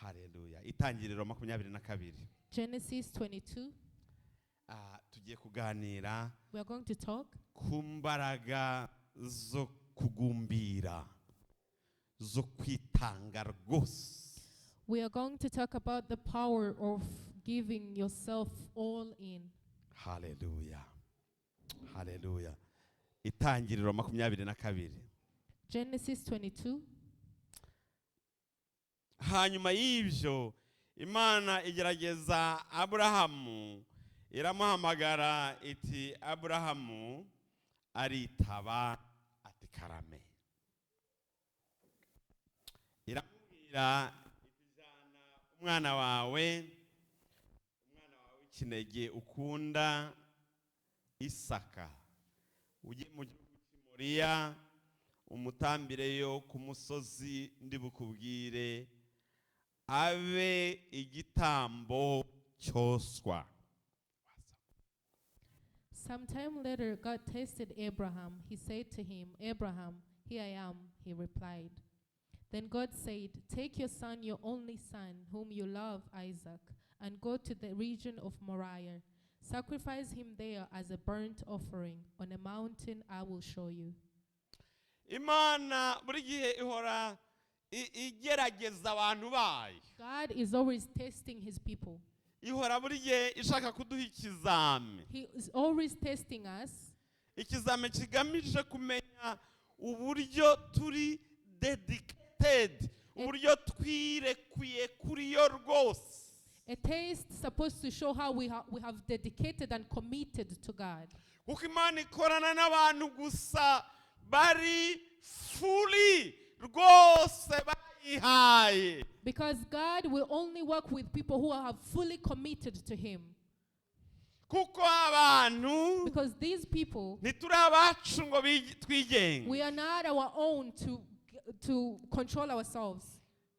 Hallelujah. Itangiriro 22. Genesis 22. Tugiye kuganira We are going to talk ku mbaraga zo kugumbira, zo kwitanga rwose. We are going to talk about the power of giving yourself all in. Hallelujah. Hallelujah. Itangiriro 22. Genesis 22. Hanyuma y'ibyo Imana igerageza Aburahamu, iramuhamagara iti Aburahamu, aritaba ati karame. Iramubwira iti jana umwana wawe w'ikinege ukunda Isaka, ujye mu gihugu cy'Imoriya umutambireyo ku musozi ndibukubwire, abe igitambo cyoswa. Sometime later, God tested Abraham. He said to him, Abraham, here I am, he replied. Then God said, take your son, your only son, whom you love, Isaac, and go to the region of Moriah. Sacrifice him there as a burnt offering on a mountain I will show you. Imana buri gihe ihora igerageza abantu bayo. God is always testing his people. Ihora buri gihe ishaka kuduha ikizame. He is always testing us. Ikizame kigamije kumenya uburyo turi dedicated, uburyo twirekuye kuri yo rwose. A test supposed to show how we have dedicated and committed to God. Kuko Imana ikorana n'abantu gusa bari fully rwose bayihaye. Because God will only work with people who have fully committed to him. Kuko abantu Because these people, ntituri abacu ngo twigenga. we are not our own to control ourselves.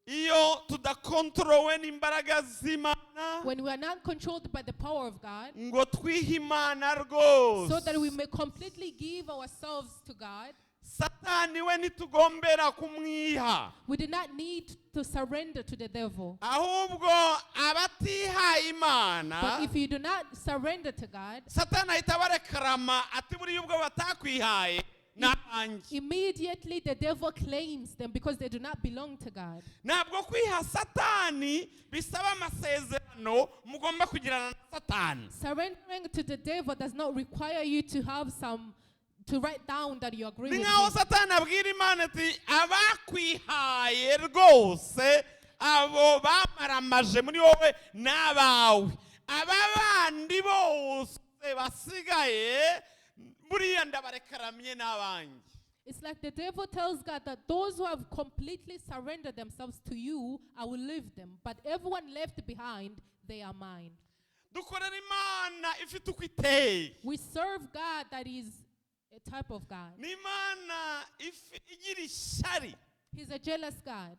Iyo tudakontrowe n'imbaraga z'Imana, When we are not controlled by the power of God, ngo twihe Imana rwose, so that we may completely give ourselves to God, Satani we nitugombera kumwiha. we do not need to surrender to the devil. Ahubwo abatihaye Imana, But if you do not surrender to God, Satani ahita barekarama ati buriya ubwo batakwihaye n'abanjye. immediately the devil claims them because they do not belong to God. Ntabwo kwiha Satani bisaba amasezerano mugomba kugirana na Satani. Surrendering to the devil does not require you to have to write down that you agree Ni with nkaho him. Satani abwira Imana ati abakwihaye rwose, abo bamaramaje muri wowe n'abawe, aba bandi bose basigaye buriya ndabarekaramye n'abanjye. It's like the devil tells God that those who have completely surrendered themselves to you, I will leave them. But everyone left behind, they are mine. Dukorera Imana ifite uko iteye. We serve God that is a type of God. Ni Imana igira ishyari. He's a jealous God.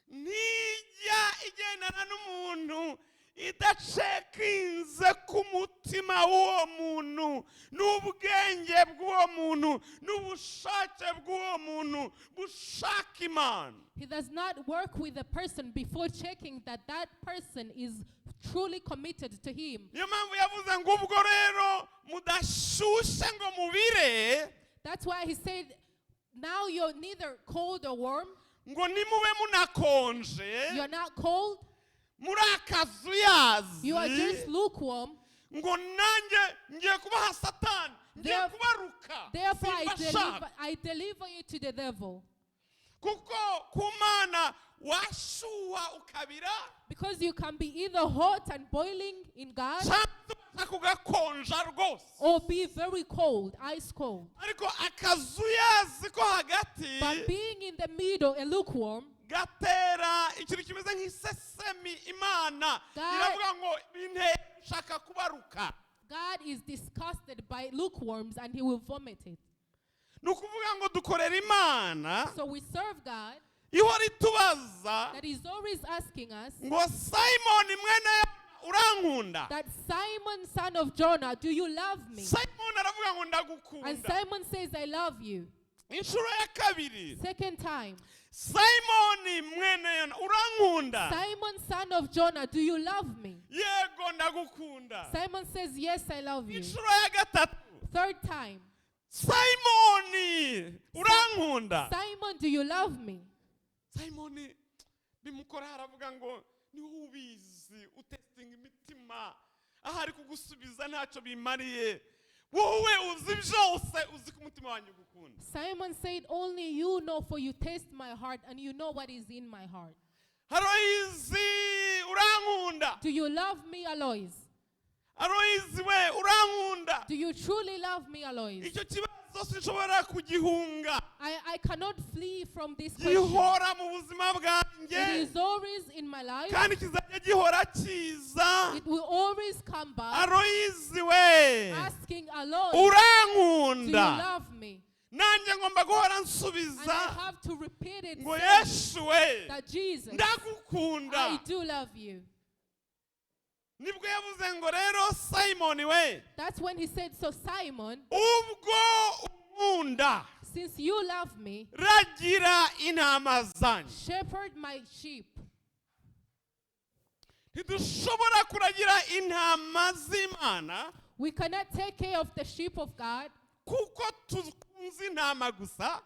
Ntijya igendana n'umuntu idacekinze ku mutima w'uwo muntu, n'ubwenge bw'uwo muntu, n'ubushake bw'uwo muntu bushaka Imana. He does not work with a person before checking that that person is truly committed to him. Niyo mpamvu yavuze ngo ubwo rero mudashushe ngo mubire, That's why he said, now you're neither cold or warm. ngo nimube munakonje, You're not cold. muri akazuyazi, You are just lukewarm. ngo nanjye ngiye kubaha Satani, ngiye kubaruka, Therefore, simbashaka. I deliver you to the devil. Kuko ku Mana washuha ukabira, Because you can be either hot and boiling in God cyangwa kugakonja rwose. or be very cold, ice cold. Ariko akazuyazi ko hagati But being in the middle, a lukewarm, gatera ikintu kimeze nk'isesemi. Imana iravuga ngo binteye gushaka kubaruka. God is disgusted by lukewarms and he will vomit it. Nukuvuga ngo dukorera Imana So we serve God ihora itubaza that is always asking us ngo Simon mwene urankunda. that Simon, son of Jonah, do you love me? Simon aravuga ngo ndagukunda. And Simon says, I love you. inshuro ya kabiri, Second time, Simoni mwene Yona, urankunda? Simon, son of Jonah, do you love me? Yego ndagukunda. Simon says, yes, I love you. Inshuro ya gatatu, Third time, Simoni urankunda? Simon, do you love me? Simoni bimukora haravuga ngo niwe ubizi utestinga imitima, ahari kugusubiza ntacyo bimariye, wowe uzi byose, uzi ko umutima wanjye ugukunda. Simon said, only you know, for you taste my heart and you know what is in my heart. Aloyizi urankunda? Do you love me, Aloys? Aloyizi we urankunda? Do you truly love me, Aloys? Icyo kibazo sinshobora kugihunga, I cannot flee from this question. gihora mu buzima bwanjye, It is always in my life. kandi kizajya gihora kiza. It will always come back Aloyizi we asking, Aloys, do you urankunda? love me? Nanjye ngomba guhora And nsubiza I have to repeat it, ngo saying Yesu we that Jesus, ndagukunda. I do love you. Nibwo yavuze ngo rero Simoni we, That's when he said, so Simon, ubwo unkunda, since you love me, ragira intama zanjye. shepherd my sheep. Ntidushobora kuragira intama z'Imana We cannot take care of the sheep of God kuko tukunze intama gusa,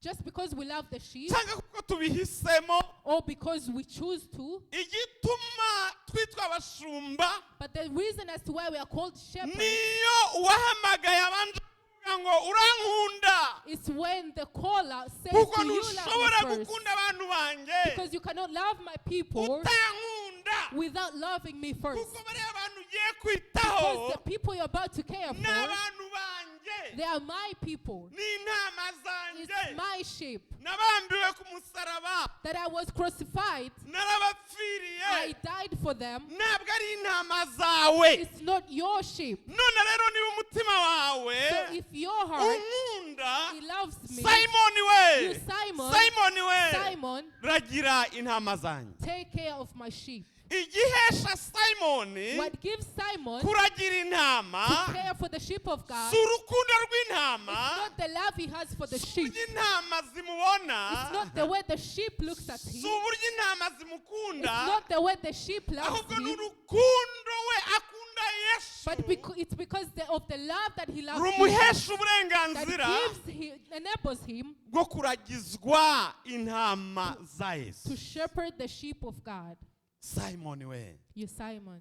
just because we love the sheep cyangwa kuko tubihisemo. or because we choose to. Igituma twitwa abashumba But the reason as to why we are called shepherds niyo uwahamagaye abanje kuvuga ngo urankunda, is when the caller says kuko to you, love ntushobora me first. gukunda abantu banjye Because you cannot love my people utankunda, without loving me first. kuko bariya abantu ugiye Because kwitaho the people you're about to care ni for, abantu banjye, they are my people. ni intama It's zanjye. my sheep. Nabambiwe ku musaraba, That I was crucified, I narabapfiriye, died for them. ntabwo ari intama zawe. It's not your sheep. None rero niba umutima wawe So if your heart, unkunda, he loves me, Simoni we, you Simon, Simoni we, Simon, ragira intama zanjye. take care of my sheep. Igihesha Simoni What gives Simon kuragira intama to care for the sheep of God si urukundo is rw'intama, not the love he has for the si sheep. uburyo intama zimubona, It's not the way the sheep looks at si him. uburyo intama It's zimukunda, not the way the sheep loves ahubwo ni him. urukundo we akunda Yesu But it's because of the love that he loves rumuhesha Jesus that uburenganzira enables him bwo kuragizwa intama za Yesu. to shepherd the sheep of God. Simoni we, You Simon,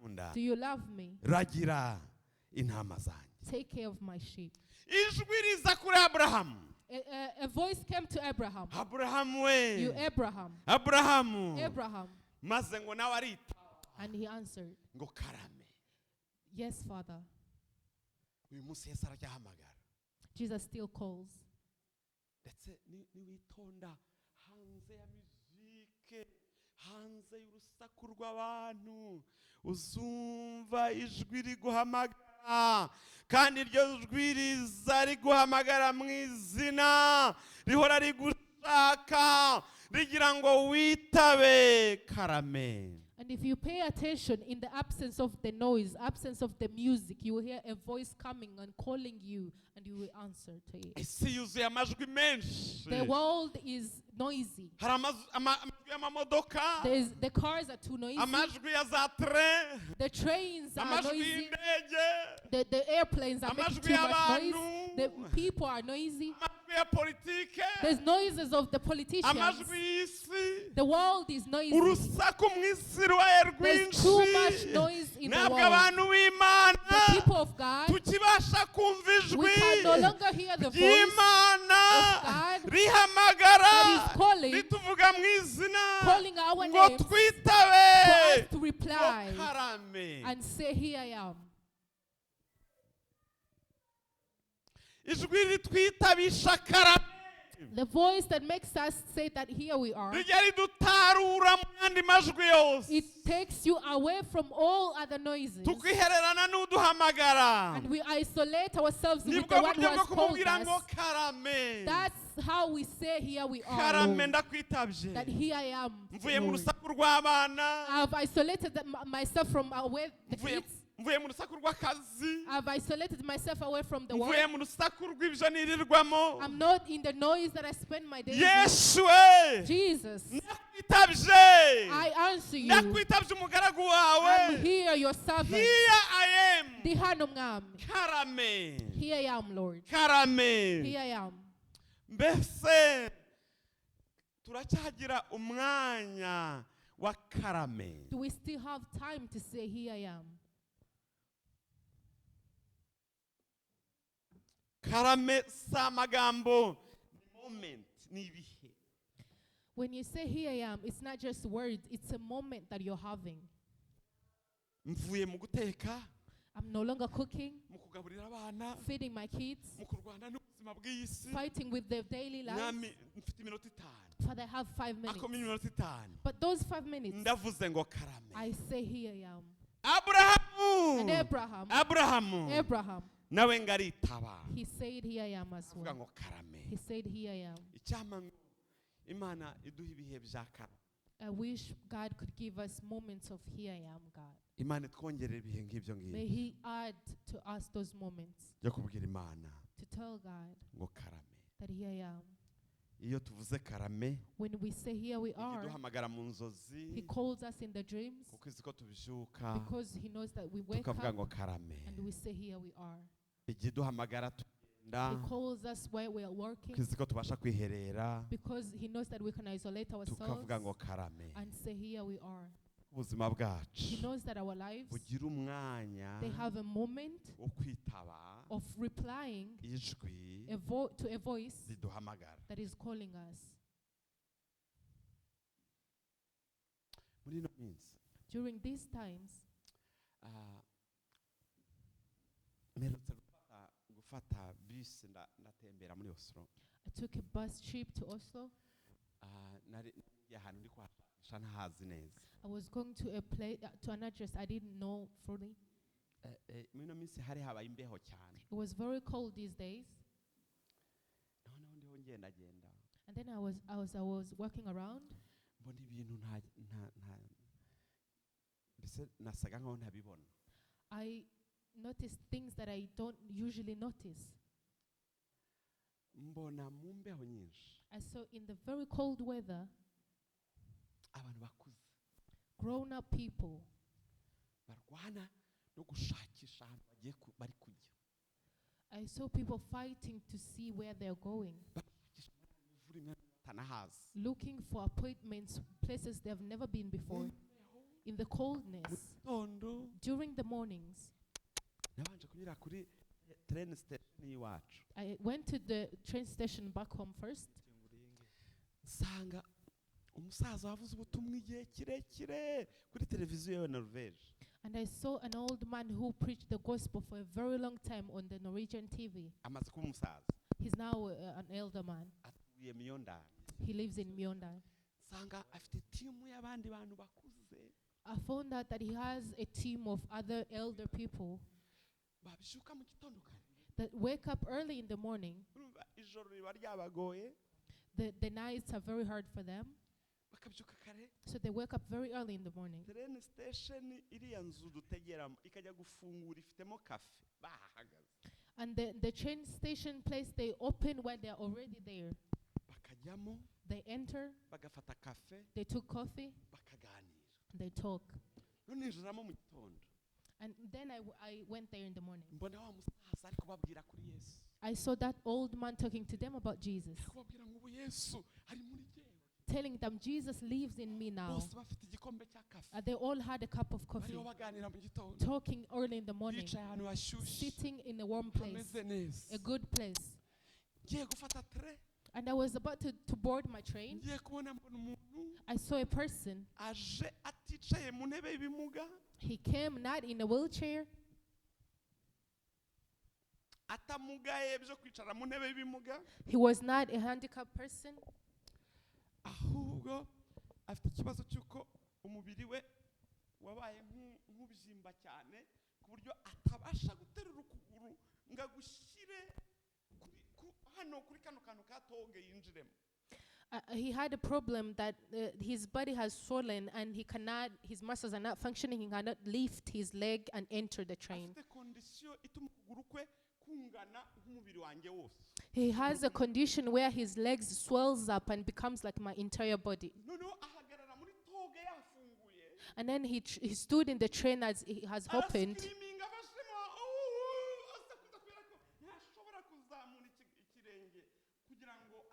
nkunda, do you love me? ragira intama zanjye. Take care of my sheep. Ijwi riza kuri Aburahamu. A voice came to Abraham. Aburahamu we, You Abraham. Aburahamu, Abraham. maze ngo nawe arita And he answered, ngo karame. yes, Father. Uyu munsi Yesu aracyahamagara, Jesus still calls. ndetse niwitonda hanze ya muzike, hanze y'urusaku rw'abantu, uzumva ijwi riguhamagara, kandi iryo jwi riza riguhamagara mu izina, rihora rigushaka, rigira ngo witabe karame. And if you pay attention, in the absence of the noise, absence of the music, you will hear a voice coming and calling you, and you will answer to it. Isi yuzuye amajwi menshi, The world is noisy. hari amajwi y'amamodoka, The cars are too noisy. amajwi ya za tren, The trains are amajwi noisy. y'indege, The airplanes are making too much noise. The people are noisy. amajwi ya politike, There's noises of the politicians. amajwi y'isi, The world is noisy. urusaku mu isi rubaye There's too much rwinshi, noise in the ntabwo world. abantu b'Imana The people of God, tukibasha kumva we ijwi can no longer hear the voice ry'Imana of God rihamagara that is calling, rituvuga mu izina calling our ngo names twitabe, for us to ngo reply karame. and say, here I am. Ijwi ritwitabisha karame, The voice that makes us say that here we are, rijya ridutarura mu yandi majwi yose, it takes you away from all other noises. tukihererana n'uduhamagara, And we isolate ourselves with nibwo the one who buryo bwo has called kumubwira ngo us. karame, That's how we say, here we are, karame Lord. ndakwitabye, That here I am, mvuye mu Lord. rusaku rw'abana, I've isolated myself from where the mvuye kids. mvuye mu rusaku rw'akazi, I've isolated myself away from the mvuye world. mu rusaku rw'ibyo nirirwamo. I'm not in the noise that I spend my days in. Yesu we, Jesus, nakwitabye, I answer you. nakwitabye umugaragu I'm wawe. here, your servant. Here I am. Ndi hano mwami. Karame, Here I am, Lord. karame. Here I am. Mbese turacyagira umwanya wa karame. Do we still have time to say, here I am? Karame si amagambo, ni moment, ni ibihe. When you say, here I am, it's not just words, it's a moment that you're having. Mvuye mu guteka, I'm no longer cooking, mu kugaburira abana, feeding my kids, mu kurwana n'ubuzima bw'isi. fighting with their daily lives. Nami mfite iminota 5. Father, I have 5 minutes. Ako iminota 5. But those 5 minutes, Ndavuze ngo karame. I say, here I am. Aburahamu. And Abraham, Abraham. Nawe ngaritaba. he said, here I am as Avuga well. ngo karame. He said, here I am. Icyama ngo Imana iduha ibihe bya karame. I wish God could give us moments of here I am, God. Imana itwongerera ibihe nk'ibyo May ngibyo. He add to us those moments Byo kubwira Imana to tell God ngo karame. that here I am. Iyo tuvuze karame, When we say here we are, iduhamagara mu He nzozi calls us in the dreams kuko izi ko tubyuka because He knows that we wake tukavuga up ngo karame. and we say here we are. Igiduhamagara tugenda He calls us while we are working kuko izi ko tubasha kwiherera because He knows that we can isolate ourselves tukavuga ngo karame. and say here we are. Ubuzima He bwacu knows that our lives, bugira umwanya they have a moment wo kwitaba of replying ijwi to a voice riduhamagara. that is calling us. Muri ino minsi During these times, mperutse gufata bus ndatembera muri Oslo. I took a bus trip to Oslo. Nari ahantu ndi kwashakisha ntahazi neza. I was going to a place to an address I didn't know fully. Muri ino minsi hari habaye imbeho cyane. It was very cold these days. Noneho ndiho ngendagenda. And then I was walking around. Mbona ibintu nta mbese nasaga nkaho ntabibona. I noticed things that I don't usually notice. Mbona mu mbeho nyinshi I saw in the very cold weather, abantu bakuze grown up people barwana no gushakisha ahantu bagiye bari kujya. I saw people fighting to see where they're going, looking for appointments, places they've never been before. In the coldness, during the mornings, I went to the train station back home first. Sanga umusaza wavuze ubutumwa igihe kirekire kuri televiziyo ya Norvege. And I saw an old man who preached the gospel for a very long time on the Norwegian TV. Amaze kuba umusaza. He's now an elder man. Atuye Miyondani. He lives in Miyondani. Sanga afite timu y'abandi bantu bakuze. I found out that he has a team of other elder people Babishuka mu gitondo kare. that wake up early in the morning. Ijoro riba ryabagoye. The nights are very hard for them. Bakabyuka kare. So they wake up very early in the morning. Train station iriya nzu dutegeramo ikajya gufungura ifitemo cafe bahagaze. And the train station place they open when they're already there. Bakajyamo. They enter. Bagafata cafe. They took coffee. Bakaganira. They talk. Ninjiramo mu gitondo. And then I went there in the morning. Mbona wa musaza ari kubabwira kuri Yesu. I saw that old man talking to them about Jesus, Kubabwira ngo Yesu ari muri jewe. telling them Jesus lives in me now. Bose bafite igikombe cya cafe. They all had a cup of coffee, Bariho baganira mu gitondo. talking early in the morning, Bicaye ahantu hashyushye. sitting in a warm place, Hameze neza. a good place. Ngiye gufata tray. And I was about to board my train. Ngiye kubona mbona umuntu I saw a person. aje aticaye mu ntebe y'ibimuga. He came not in a wheelchair, Atamugaye byo kwicara mu ntebe y'ibimuga. he was not a handicapped person, Ahubwo afite ikibazo cy'uko umubiri we wabaye nk'ubyimba cyane ku buryo atabasha guterura ukuguru ngo agushyire hano kuri kano kantu katoge yinjiremo. He had a problem that his body has swollen and his muscles are not functioning. He cannot lift his leg and enter the train. afite condition ituma ukuguru kwe kungana nk'umubiri wanjye wose. He has a condition where his legs swells up and becomes like my entire body. noneho ahagarara muri toge yafunguye And then he stood in the train as it has opened. arascreaming abashima asakuza kubera ko ntashobora kuzamura ikirenge kugira ngo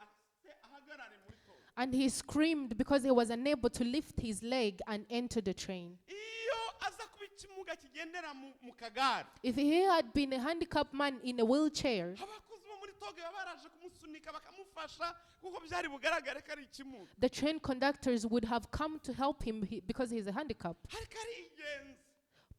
ahagarare muri toge. And he screamed because he was unable to lift his leg and enter the train. iyo aza kuba ikimuga kigendera mu kagare If he had been a handicapped man in a wheelchair, abakozi bo muri toge baba baraje kumusunika bakamufasha kuko byari bugaragare ko ari ikimuga the train conductors would have come to help him because he's a handicap. ariko ari ingenzi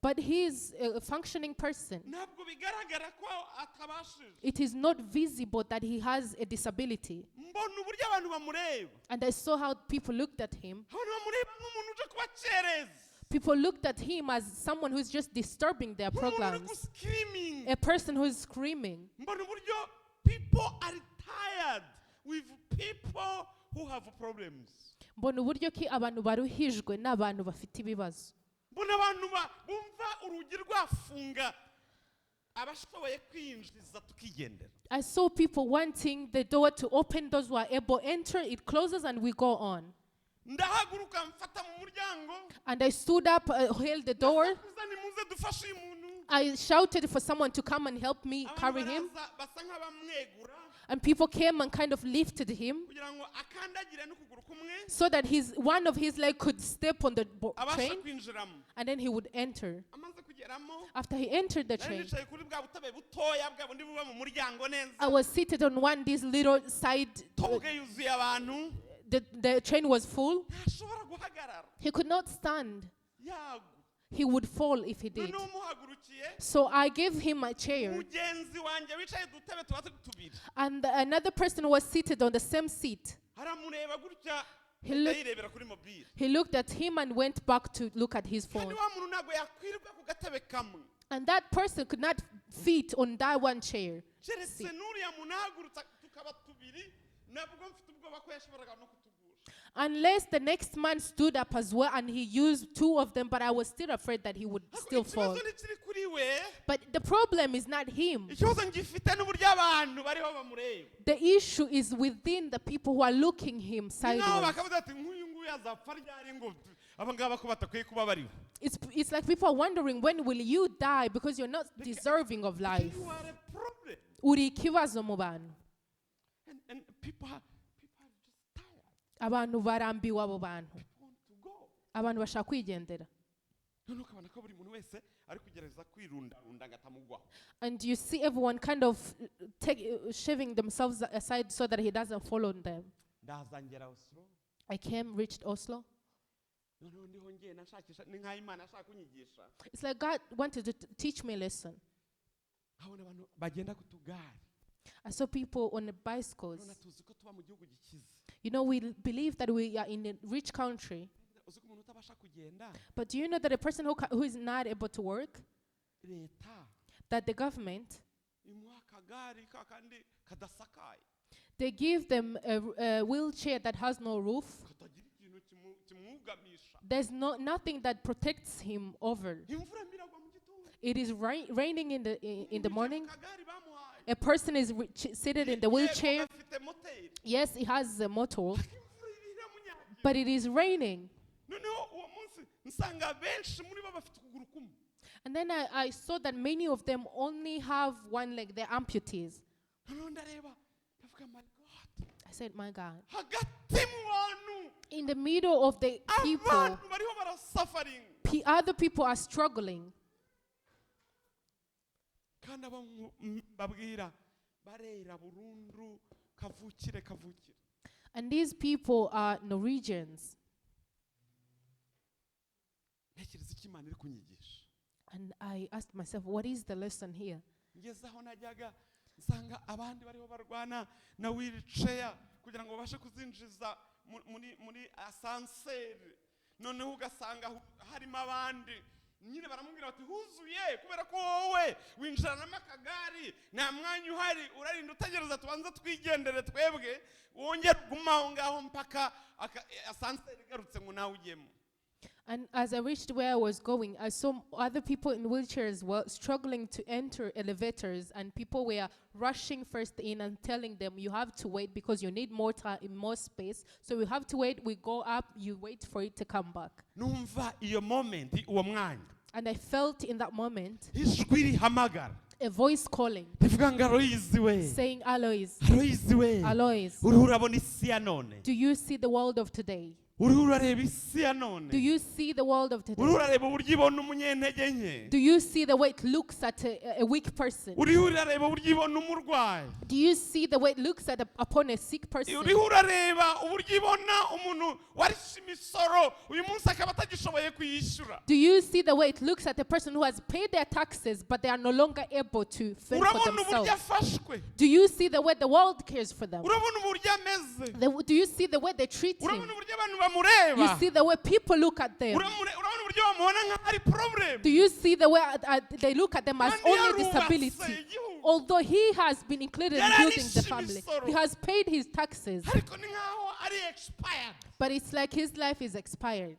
But he's a functioning person. ntabwo bigaragara ko atabashije. It is not visible that he has a disability. mbona uburyo abantu bamureba And I saw how people looked at him. abantu bamureba nk'umuntu uje kubacereza People looked at him as someone who's just disturbing their nk'umuntu uri programs, guscreaming. a person who's screaming. mbona uburyo people are tired with people who have problems. Mbona uburyo ki abantu baruhijwe n'abantu bafite ibibazo. mbona abantu bumva urugi rwafunga abashoboye kwinjiza tukigendera. I saw people wanting the door to open. Those who are able to enter, it closes and we go on. ndahaguruka mfata mu muryango And I stood up, held the door. ndasakuza nimuze dufashe uyu muntu. I shouted for someone to come and help me carry abantu him. baraza basa nk'abamwegura And people came and kind of lifted him kugira ngo akandagire n'ukuguru kumwe so that one of his legs could step on the abasha train kwinjiramo. and then he would enter. amaze kugeramo After he entered the nari train, nicaye kuri bwa butebe butoya bwa bundi buba mu muryango neza. I was seated on this little side. toge yuzuye abantu The train was full. ntashobora guhagarara He could not stand. yagwa. He would fall if he did. noneho umuhagurukiye So I gave him a chair. mugenzi wanjye wicaye dutebe tuba turi tubiri And another person was seated on the same seat. aramureba gutya He looked- yirebera kuri mobile. He looked at him and went back to look at his phone. kandi wa muntu ntabwo yakwirirwa ku gatebe kamwe And that person could not fit on that one chair. keretse n'uriya muntu ahagurutsa tukaba tubiri nabwo mfite ubwoba ko yashoboraga no kutugusha. Unless the next man stood up as well and he used two of them, but I was still afraid that he would still fall. ikibazo ntikiri kuri we But the problem is not him. ikibazo ngifite n'uburyo abantu bariho bamureba. The issue is within the people who are looking him naho sideways. bakavuga ati nk'uyu nguyu azapfa ryari ngo aba ngaba ko batakwiye kuba bariho. It's like people are wondering, when will you die, because you're not deserving of life. You are a problem. Uri ikibazo mu bantu. And people are just tired. Abantu barambiwe abo bantu. People want to go. Abantu bashaka kwigendera. noneho ukabona ko buri muntu wese ari kugerageza kwirundarunda ngo atamugwaho. And you see everyone kind of shoving themselves aside so that he doesn't fall on them. ndaza ngera Oslo I reached Oslo. noneho ndiho ngiye nashakisha ni nk'aho Imana ashaka kunyigisha. It's like God wanted to teach me a lesson. habona abantu bagenda ku tugare. I saw people on the bicycles. none tuzi ko tuba mu gihugu gikize. You know, we believe that we are in a rich country. uzi ko umuntu utabasha kugenda But do you know that a person who is not able to work, leta that the government, imuha akagare kakandi kadasakaye they give them a wheelchair that has no roof. katagira ikintu kimwugamisha. There's nothing that protects him over. imvura miragwa mu gitondo. It is raining in the morning. akagare bamuhaye. A person is seated in the wheelchair. Yego gafite moteri. Yes, it has a motor, imvura iramunyagira. but it is raining. noneho uwo munsi nsanga benshi muri bo bafite ukuguru kumwe. And then I saw that many of them only have one leg. They're amputees. noneho ndareba ndavuga my God. I said, my God. hagati mu bantu In the middle of the people, abantu bariho barasuffering. other people are struggling. kandi abo babwira barera burundu kavukire. And these people are Norwegians. ntekereza icyo Imana iri kunyigisha. And I asked myself, what is the lesson here? ngeze aho najyaga nsanga abandi bariho barwana na wheelchair kugira ngo babashe kuzinjiza muri asanseri. noneho ugasanga harimo abandi nyine baramubwira bati huzuye kubera ko wowe winjiranamo akagari nta mwanya uhari urarinda utegereza tubanza twigendere twebwe wongera uguma aho ngaho mpaka asanseri igarutse ngo nawe ugiyemo. And as I reached where I was going, I saw other people in wheelchairs were struggling to enter elevators, and people were rushing first in and telling them, you have to wait because you need more time, more space. So you have to wait. We go up, you wait for it to come back. Numva iyo moment uwo mwanya. And I felt in that moment ijwi rihamagara. A voice calling, rivuga ngo Aloys we. saying, Aloys, Aloys we. Aloys, uriho urabona isi ya none. do you see the world of today? uriho urareba isi ya none. Do you see the world of today? uriho urareba uburyo ibona umunyentege nke. Do you see the way it looks at a weak person? uriho urareba uburyo ibona umurwayi. Do you see the way it looks at upon a sick person? uriho urareba uburyo ibona umuntu warishe imisoro uyu munsi akaba atagishoboye kuyishyura. Do you see the way it looks at a person who has paid their taxes but they are no longer able to fend for urabona uburyo themselves? afashwe. Do you see the way the world cares for them? urabona uburyo ameze. Do you see the way they treat him? urabona uburyo abantu bamureba. You see the way people look at them? urabona uburyo bamubona nk'aho ari problem. Do you see the way they look at them as Kandi only yarubatse disability? igihugu. Although he has been included in Yari building the arishe family, imisoro. he has paid his taxes, ariko ni nk'aho ari expired. but it's like his life is expired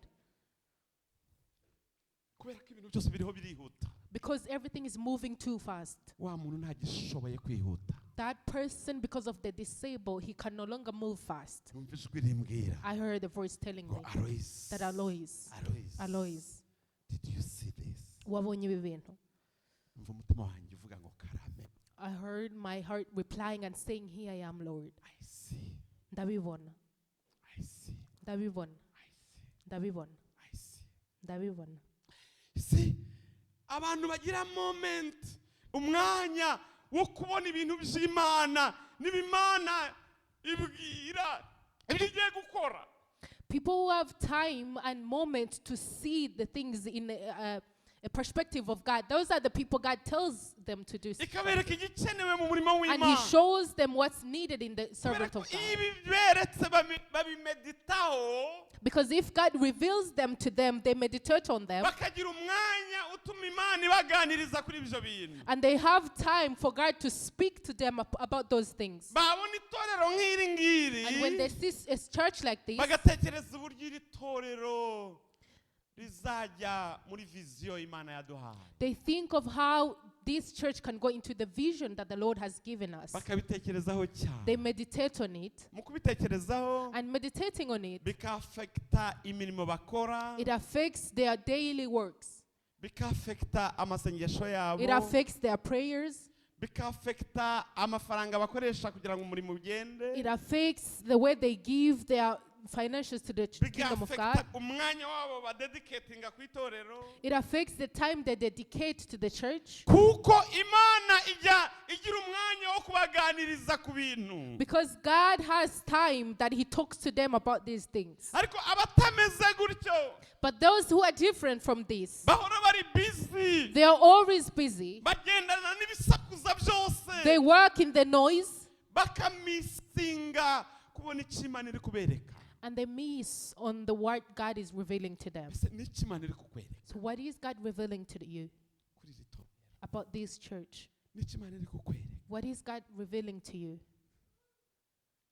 kubera ko ibintu byose biriho birihuta. because everything is moving too fast. wa muntu ntagishoboye kwihuta. That person, because of the disabled, he can no longer move fast. numva ijwi rimbwira I heard a voice telling ngo me Aloys. that Aloys, Aloys. Did you see this? wabonye ibi bintu. Umva umutima wanjye uvuga ngo karame. I heard my heart replying and saying, here I am, Lord. I see. Ndabibona, I see. ndabibona, I see. ndabibona, I see. ndabibona. You see, abantu bagira moment umwanya wo kubona ibintu by'Imana n'ibimana ibwira ibigiye gukora. People who have time and moment to see the things in a perspective of God, those are the people God tells them to do. ikabereka igikenewe mu murimo And He w'Imana. shows them what's needed in the servant Kubera of ko God. ibi beretse babimeditaho Because if God reveals them to them, they meditate on them, bakagira umwanya utuma Imana ibaganiriza kuri ibyo bintu. and they have time for God to speak to them about those things. babona itorero nk'iri ngiri And when they see a church like this, bagatekereza uburyo iri torero rizajya muri viziyo Imana yaduhaye. they think of how this church can go into the vision that the Lord has given us. bakabitekerezaho cyane. They meditate on it, mu kubitekerezaho and meditating on it, bikafekita imirimo bakora, it affects their daily works. bikafekita amasengesho yabo, It affects their prayers. bikafekita amafaranga bakoresha kugira ngo umurimo ugende, It affects the way they give their financials to the kingdom of God. bigafekita umwanya wabo badedicatinga ku itorero. It affects the time they dedicate to the church. kuko Imana ijya igira umwanya wo kubaganiriza ku bintu. Because God has time that He talks to them about these things. ariko abatameze gutyo But those who are different from this, bahora bari busy, they are always busy. bagendana n'ibisakuza byose, They work in the noise, bakamisinga kubona icyo Imana iri kubereka. and they miss on the word God is revealing to them. Ese ni iki Imana iri kukwereka So what is God revealing to you kuri iri torero? about this church? Ni iki Imana iri kukwereka What is God revealing to you?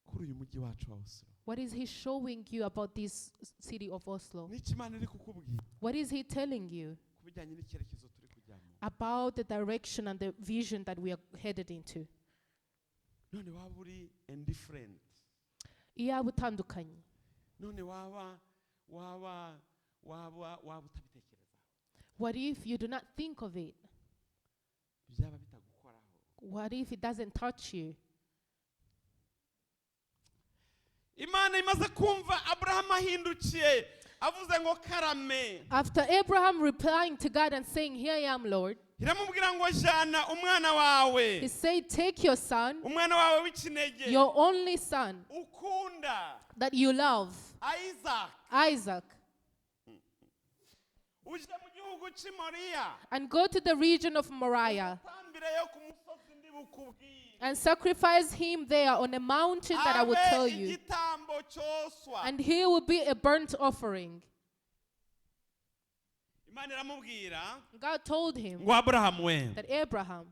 kuri uyu mujyi wacu wa Oslo? What is He showing you about this city of Oslo? Ni iki Imana iri kukubwira What is He telling you ku bijyanye n'icyerekezo turi kujyamo? about the direction and the vision that we are headed into? none waba uri indifferent, Iyaba utandukanye, none waba utabitekerezaho, what if you do not think of it? byaba bitagukoraho. What if it doesn't touch you? Imana imaze kumva Abraham ahindukiye avuze ngo karame, After Abraham replying to God and saying, here I am, Lord, iramubwira ngo jana umwana wawe, He said, take your son, umwana wawe w'ikinege your only son ukunda, that you love, Isaac, Isaac, uje mu gihugu cy'i Moriya, and go to the region of Moriah utambireyo ku musozi ndi bukubwire, and sacrifice him there on a mountain that I will tell abe you. igitambo cyoswa. And he will be a burnt offering. Imana iramubwira God told him ngo Aburahamu we that Abraham,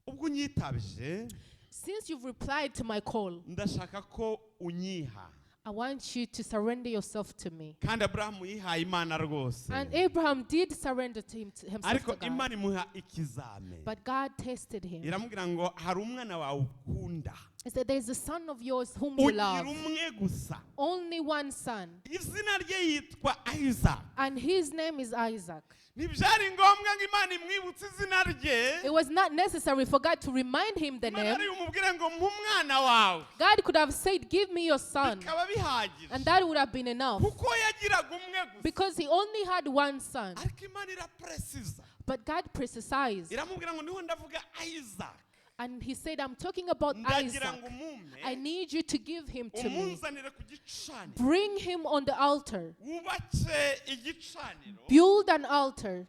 ubwo unyitabye since you've replied to my call, ndashaka ko unyiha. I want you to surrender yourself to me. Kandi Aburahamu yihaye Imana rwose. And Abraham did surrender to himself Ariko to God. Imana imuha ikizame. But God tested him. Iramubwira ngo hari umwana wawe ukunda. He said, there's a son of yours whom you love. Ugira umwe gusa. Only one son. Izina rye yitwa Isaac. And his name is Isaac. Ntibyari ngombwa ngo Imana imwibutse izina rye. It was not necessary for God to remind him the Imana name. ari umubwire ngo mpa umwana wawe. God could have said, give me your son. Bikaba bihagije. And that would have been enough. Kuko yagiraga umwe gusa. Because he only had one son. Ariko Imana iraprecisa. But God precised. Iramubwira ngo niho ndavuga Isaac. And he said, I'm talking about Isaac. Ndagira ngo umume. I need you to give him to me. Umunzanire ku gicaniro. Bring him on the altar. Wubatse igicaniro. Build an altar.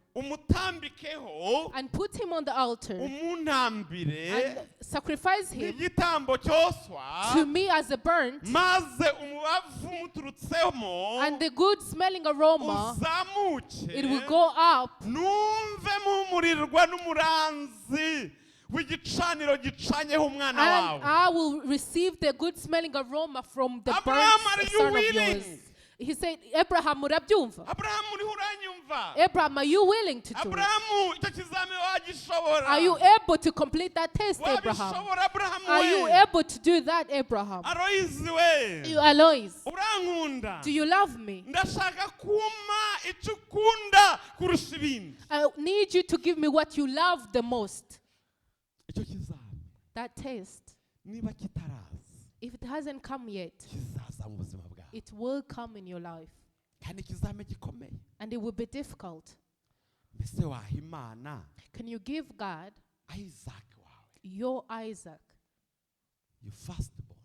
Umutambikeho. And put him on the altar. Umuntambire. And sacrifice him Igitambo cyoswa. to me as a burnt. Maze umubavu muturutsemo. And the good smelling aroma, Uzamuke. it will go up. Numve mumurirwa n'umuranzi w'igicaniro gicanyeho umwana wawe. And I will receive the good smelling aroma from the Abraham, are burnt you son of willing? yours. He said, Abraham, murabyumva? Abraham uriho uranyumva. Abraham, are you willing to do it? Abraham icyo kizame wagishobora. Are you able to complete that test, Abraham? Wabishobora Abraham Are you we. able to do that, Abraham? Aloys we. You, Aloys, Urankunda. do you love me? Ndashaka kuma icyo ukunda kurusha ibindi. I need you to give me what you love the most. Icyo kizame That test. niba kitaraza If it hasn't come yet, kizaza mu buzima bwawe. it will come in your life. Kandi kizame gikomeye. And it will be difficult. Mbese waha Imana Can you give God Isaac wawe, your Isaac, your firstborn,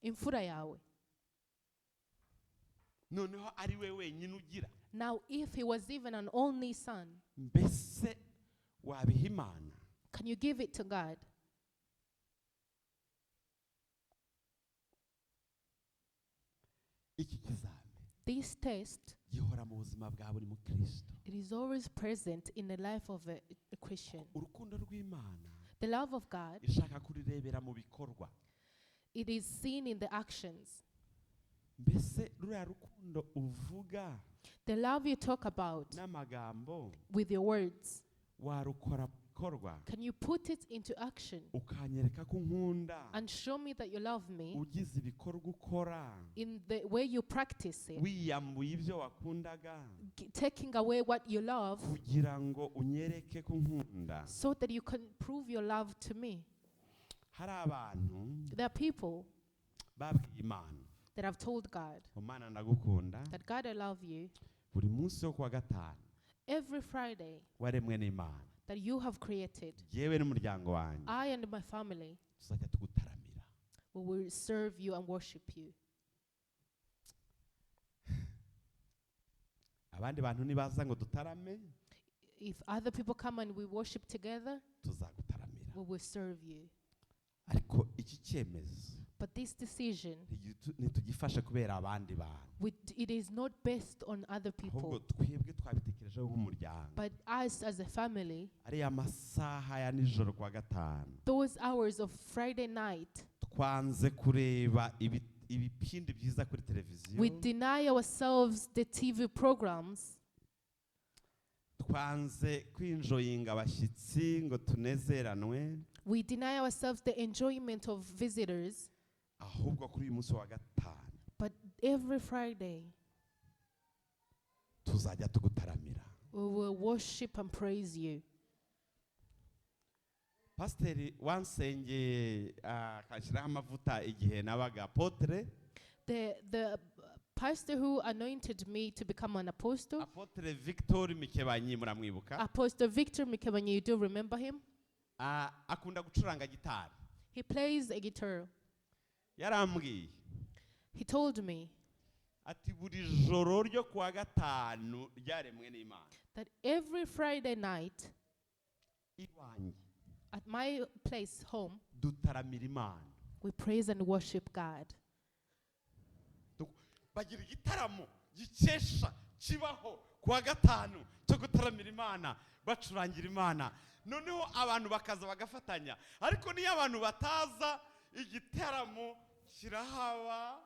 imfura yawe? noneho ari we wenyine ugira? Now, if he was even an only son, Mbese wabiha Imana? can you give it to God? Iki kizame This test, gihora mu buzima bwa buri mukristo. it is always present in the life of a Christian. Urukundo rw'Imana The love of God, ishaka kurirebera mu bikorwa. it is seen in the actions. Mbese ruriya rukundo uvuga The love you talk about n'amagambo with your words, warukora bikorwa can you put it into action ukanyereka ko nkunda and show me that you love me ugize ibikorwa ukora in the way you practice it, wiyambuye ibyo wakundaga taking away what you love kugira ngo unyereke ko nkunda. so that you can prove your love to me. Hari abantu There are people babwiye Imana, that have told God Imana ndagukunda, that God, I love you. buri munsi wo kuwa gatanu Every Friday waremwe n'Imana, that you have created, yewe n'umuryango wanjye I and my family tuzajya tugutaramira. we will serve you and worship you. Abandi bantu nibaza ngo dutarame, If other people come and we worship together, tuzagutaramira. we will serve you. Ariko iki cyemezo But this decision, ntitugifashe kubera abandi bantu, it is not based on other ahubwo people, twebwe twabitekerejeho nk'umuryango. but us as a family. Ariya masaha ya nijoro kuwa gatanu Those hours of Friday night, twanze kureba ibipindi byiza kuri televiziyo, we deny ourselves the TV programs. twanze kwinjoyinga abashyitsi ngo tunezeranwe, We deny ourselves the enjoyment of visitors. ahubwo kuri uyu munsi wa gatanu But every Friday, tuzajya tugutaramira. we will worship and praise you. Pasiteri wansengeye akashyiraho amavuta igihe nabaga apotre. The pastor who anointed me to become an apostle, Apotre Victor Mikebanyi, muramwibuka? Apostle Victor Mikebanyi, you do remember him? Akunda gucuranga gitari. He plays a guitar. Yarambwiye He told me ati buri joro ryo kuwa gatanu ryaremwe n'Imana. that every Friday night Iwanjye at my place home, dutaramira Imana. we praise and worship God. Bagira igitaramo gikesha kibaho kuwa gatanu cyo gutaramira Imana bacurangira Imana noneho abantu bakaza bagafatanya ariko niyo abantu bataza igitaramo kirahaba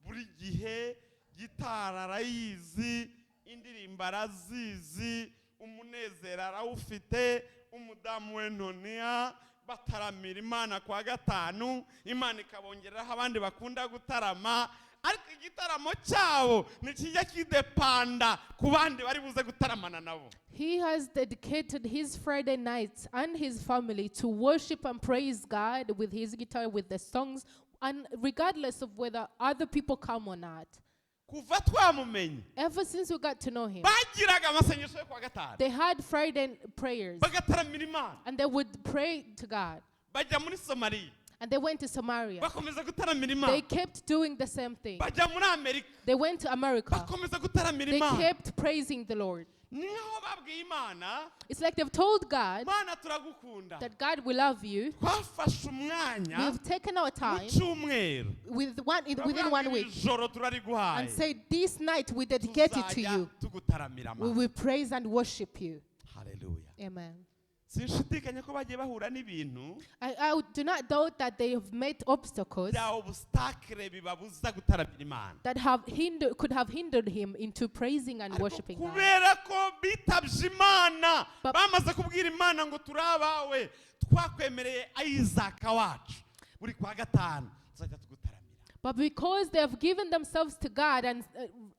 buri gihe gitara arayizi indirimbo arazizi umunezero arawufite umudamu we Ntoniya bataramira Imana kwa gatanu Imana ikabongereraho abandi bakunda gutarama ariko igitaramo cyabo nikijya kidepanda ku bandi bari buze gutaramana nabo. He has dedicated his Friday nights and his family to worship and praise God with his guitar, with the songs, and regardless of whether other people come or not. Kuva twamumenye Ever since we got to know him, bagiraga amasengesho yo kwa gatanu they had Friday prayers bagataramira Imana and they would pray to God. bajya muri Somalia And they went to Samaria. bakomeza gutaramira They Imana kept doing the same thing. bajya muri Amerika They went to America. bakomeza gutaramira They Imana kept praising the Lord. niho babwiye Imana It's like they've told God Mana turagukunda that God will love you. twafashe umwanya We've taken our mu time cyumweru within 1 week ijoro turariguhaye and say, this night we dedicate it to tuzajya you. tugutaramira We Mana. will praise and worship you. Haleluya. Amen. Sinshidikanya ko bagiye bahura n'ibintu I do not doubt that they have met obstacles bya obstacle bibabuza gutaramira Imana that could have hindered him into praising and ariko worshiping God. kubera ko bitabye Imana But- bamaze kubwira Imana ngo turabawe twakwemereye Isaac wacu buri kwa gatanu tuzajya tugutaramira. But because they have given themselves to God and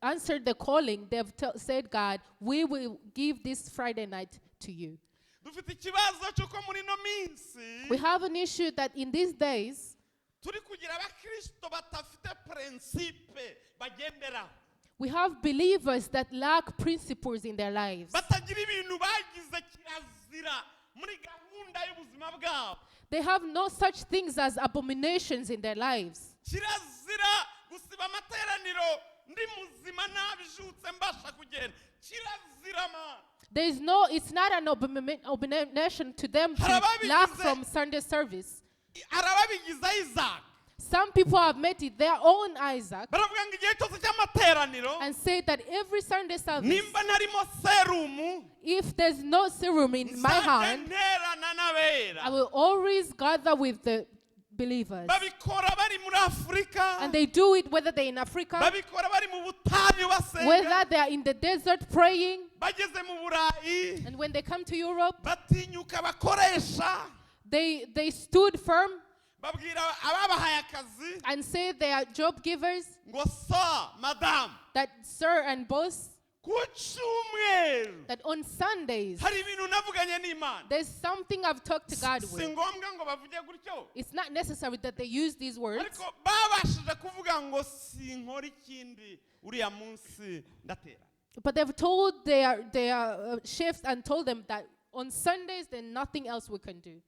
answered the calling, they have said, God, we will give this Friday night to you. Dufite ikibazo cyuko muri no minsi We have an issue that in these days, turi kugira abakristo batafite principe bagenderaho we have believers that lack principles in their lives. batagira ibintu bagize kirazira muri gahunda y'ubuzima bwabo. They have no such things as abominations in their lives. Kirazira gusiba amateraniro ndi muzima nabijutse mbasha kugenda. Kirazira man. It's not an abomination to them to lack from Sunday service. Arababigiza Isaac. Some people have made it their own Isaac Baravuga ngo igihe cyose cy'amateraniro and say that every Sunday service, nimba ntarimo serumu if there's no serum in my hand, nterana n'abera. I will always gather with the believers. Babikora bari muri Afrika. And they do it whether they're in Africa, Babikora bari mu butayu basenga. whether they are in the desert praying, Bageze mu Burayi and when they come to Europe, batinyuka bakoresha they stood firm babwira ababahaye akazi and say they are job givers, ngo sa madam that sir and boss, ku cyumweru that on Sundays, hari ibintu navuganye n'Imana. there's something I've talked to God Si with. ngombwa ngo bavuge gutyo It's not necessary that they use these words, ariko babashije kuvuga ngo sinkora ikindi uriya munsi ndatera. but they've told their chefs and told them that on Sundays there's nothing else we can do.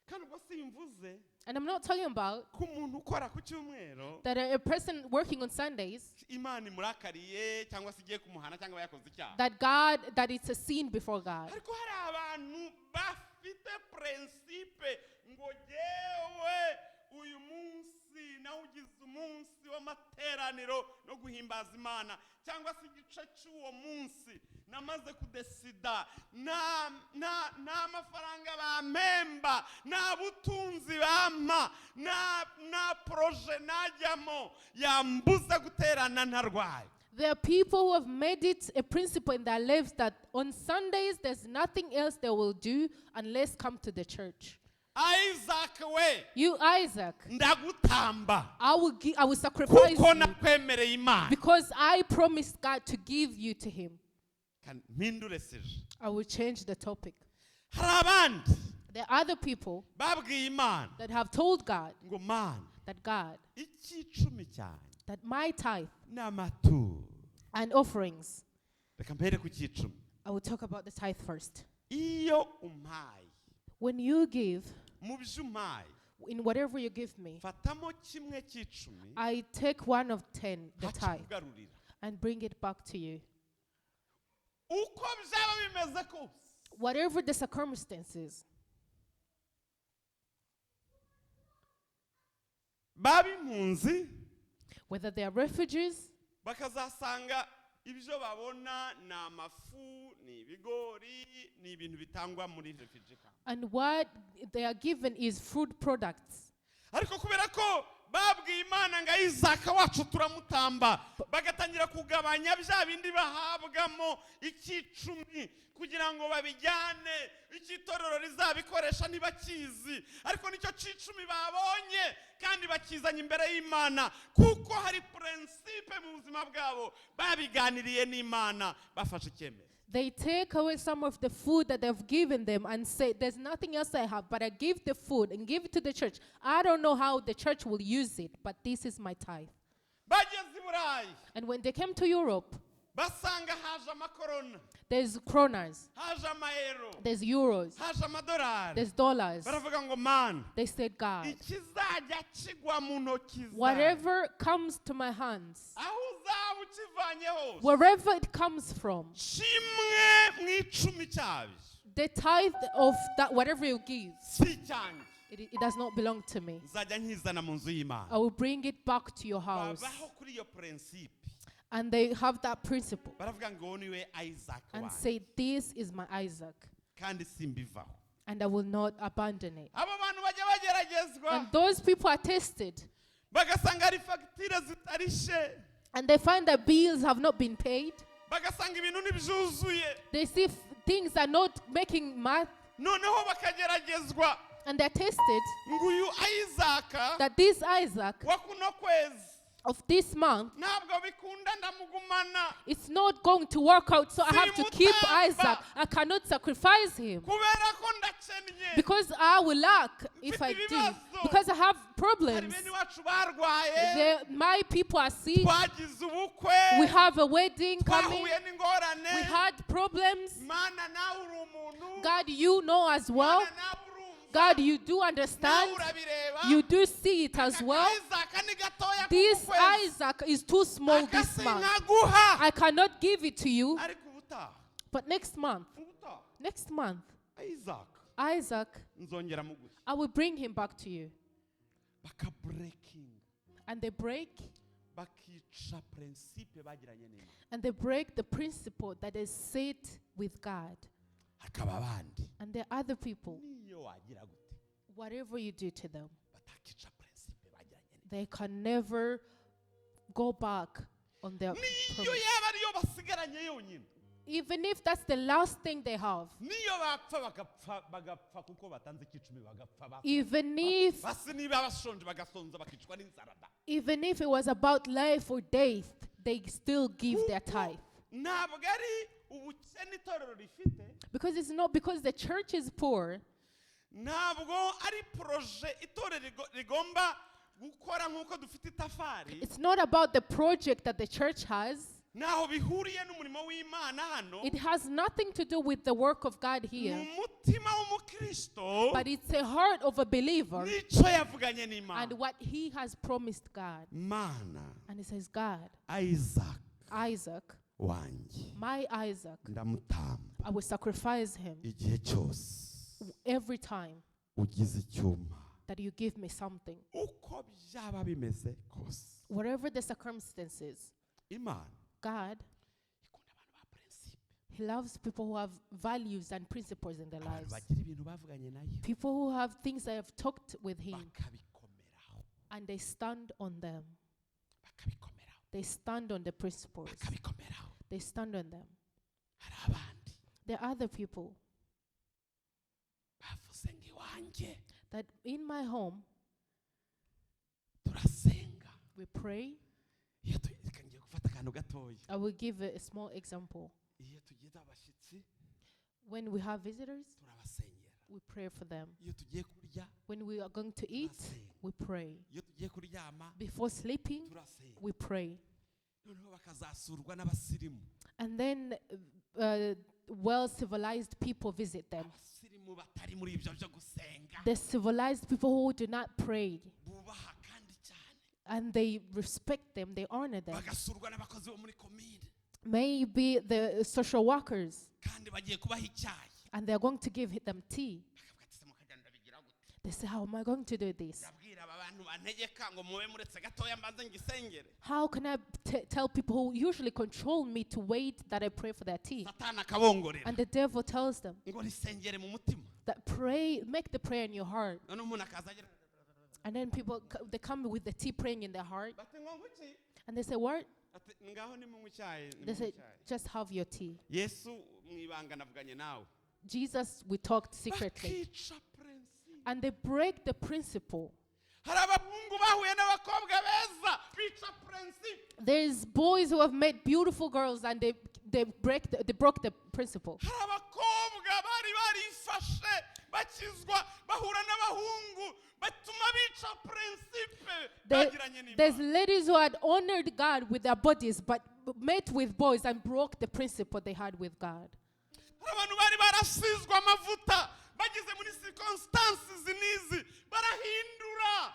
Kandi ubwo simvuze And I'm not talking about ko umuntu ukora ku cyumweru that a person working on Sundays, Imana imurakariye cyangwa se igiye kumuhana cyangwa yakoze icyaha. that it's a sin before God. Ariko hari abantu bafite principe ngo yewe uyu munsi nawugize umunsi w'amateraniro no guhimbaza Imana cyangwa se igice cy'uwo munsi namaze kudesida nta mafaranga bampemba nta butunzi bampa nta proje najyamo yambuza guterana ntarwaye. There are people who have made it a principle in their lives that on Sundays there's nothing else they will do unless come to the church. Isaac we You, Isaac, ndagutamba I will sacrifice kuko you nakwemereye Imana. because I promised God to give you to him. Mpindure sije. I will change the topic. Hari abandi There are other people babwiye Imana that have told God ngo Mana that God, icyicumi cyane that my tithe n'amaturo. and offerings, Reka mpere ku cyicumi. I will talk about the tithe first. Iyo umpaye When you give, mu byo umpaye in whatever you give me, fatamo kimwe cy'icumi I take 1 of 10, the tithe, hakikugarurira. and bring it back to you. Uko byaba bimeze kose Whatever the circumstances, baba impunzi whether they are refugees, bakazasanga ibyo babona ni amafu, ni ibigori, ni ibintu bitangwa muri refugee camp. And what they are given is food products. Ariko kubera ko babwiye Imana ngo Isaka wacu turamutamba, bagatangira kugabanya bya bindi bahabwamo icyicumi kugira ngo babijyane ikitorero rizabikoresha ntibakizi, ariko nicyo cicumi babonye kandi bakizanye imbere y'Imana kuko hari principe mu buzima bwabo babiganiriye n'Imana bafashe icyemezo. They take away some of the food that they've given them and say, there's nothing else I have, but I give the food and give it to the church. I don't know how the church will use it, but this is my tithe. Bageze i Burayi And when they came to Europe, basanga haje amakorona, there's kronas, haje amayero, there's euros, haje amadolari. there's dollars. Baravuga ngo man, They said, God, ikizajya kigwa mu ntoki zawe, whatever comes to my hands, aho uzaba ukivanye hose, wherever it comes from, kimwe mu icumi cyabyo the tithe of that, whatever you give, si icyanjye, it does not belong to me. nzajya nkizana mu nzu y'Imana. I will bring it back to your house. Babaho kuri iyo principe. And they have that principle Baravuga ngo niwe Isaac and wanjye say, this is my Isaac, kandi simbivaho. and I will not abandon it. Abo bantu bajya bageragezwa And those people are tested, bagasanga hari fagitire zitarishe, and they find that bills have not been paid. bagasanga ibintu ntibyuzuye, They see things are not making math, noneho bakageragezwa and they're tested ngo uyu Isaac that this Isaac wa kuno kwezi of this month, ntabwo bikunda ndamugumana it's not going to work out, so I have to keep Simutamba. Isaac. I cannot sacrifice him kubera ko ndakennye. because I will lack if I do, because I have Hari problems. bene wacu barwaye, My people are sick. twagize ubukwe, We have a wedding coming. twahuye n'ingorane. We had problems. Mana nawe uri umuntu, God, you know as well. Mana nawe urumva, God, you do nawe understand. urabireba. You do see it as well. Isaac ni gatoya This kuko kwezi. Isaac is too small this month. Akasinkaguha. I cannot give it to you. Ariko ubutaha, But next month, Isaac, nzongera muguhe. I will bring him back to you. Bakabreaking, And they break, bakica principe bagiranye n'Imana. and they break the principle that is set with God. Hakaba abandi, And there are other people, niyo wagira gute, whatever you do to them, batakica principe bagiranye n'Imana. they can never go back on their Niyo promise. yaba ariyo basigaranye yonyine, Even if that's the last thing they have. niyo bapfa bagapfa kuko batanze ikicumi bagapfa bapfa. Even if Basi niba bashonje bagasonza bakicwa n'inzara da. Even if it was about life or death, they still give their tithe. Ntabwo ari ubukene itorero rifite, Because it's not because the church is poor. ntabwo ari proje itorero rigomba gukora nk'uko dufite itafari. It's not about the project that the church has. Naho bihuriye n'umurimo w'Imana hano, It has nothing to do with the work of God ni here. umutima w'umukristo But it's a heart of a believer n'icyo yavuganye and n'Imana. what he has promised God. Mana, And he says, God, Isaac Isaac, wanjye my Isaac, ndamutamba I will sacrifice him igihe cyose every time ugize icyuma, that you give me something. uko byaba bimeze kose. Whatever the circumstances, Imana God, ikunda abantu ba principe, he loves people who have values and principles in their abantu lives. bagira ibintu bavuganye nayo People who have things they have talked with him bakabikomeraho, and they stand on them. bakabikomeraho, They stand on the principles. bakabikomeraho. They stand on them. Hari abandi There are other people bavuze ngo iwanjye that in my home turasenga. we pray. Iyo reka ngiye gufata akantu gatoya. I will give a small example. Iyo tugize abashyitsi When we have visitors, turabasengera. we pray for them. Iyo tugiye kurya When we are going to eat, turasenga. we pray. Iyo tugiye kuryama Before sleeping, turasenga. we pray. Noneho bakazasurwa n'abasirimu. And then well-civilized people visit them. Abasirimu batari muri ibyo byo gusenga. The civilized people who do not pray, Bubaha kandi cyane. and they respect them, they honor them. Bagasurwa n'abakozi bo muri komine. Maybe the social workers, Kandi bagiye kubaha icyayi. and they're going to give them tea. Bakavuga ati se mukagenda bigira gute? They say, how am I going to do this? ndabwira aba bantu bantegeka ngo mube muretse gatoya mbanze ngisengere. How can I tell people who usually control me to wait that I pray for their tea? Satani akabongorera And the devil tells them ngo risengere mu mutima. that pray, make the prayer in your heart. none umuntu akaza agira And then people, they come with the tea praying in their heart. bati ngo nguki And they say, what? ati ngaho ni mu cyayi. They say, just have your tea. Yesu mwibanga navuganye nawe. Jesus, we talked secretly. Bakica prince. And they break the principle. hari abahungu bahuye n'abakobwa beza bica prince. There's boys who have met beautiful girls and they broke the principle. hari abakobwa bari barifashe bakizwa bahura n'abahungu batuma bica principe bagiranye There's n'Imana. ladies who had honored God with their bodies but met with boys and broke the principle they had with God. hari abantu bari barasizwe amavuta bageze muri circumstances n'izi barahindura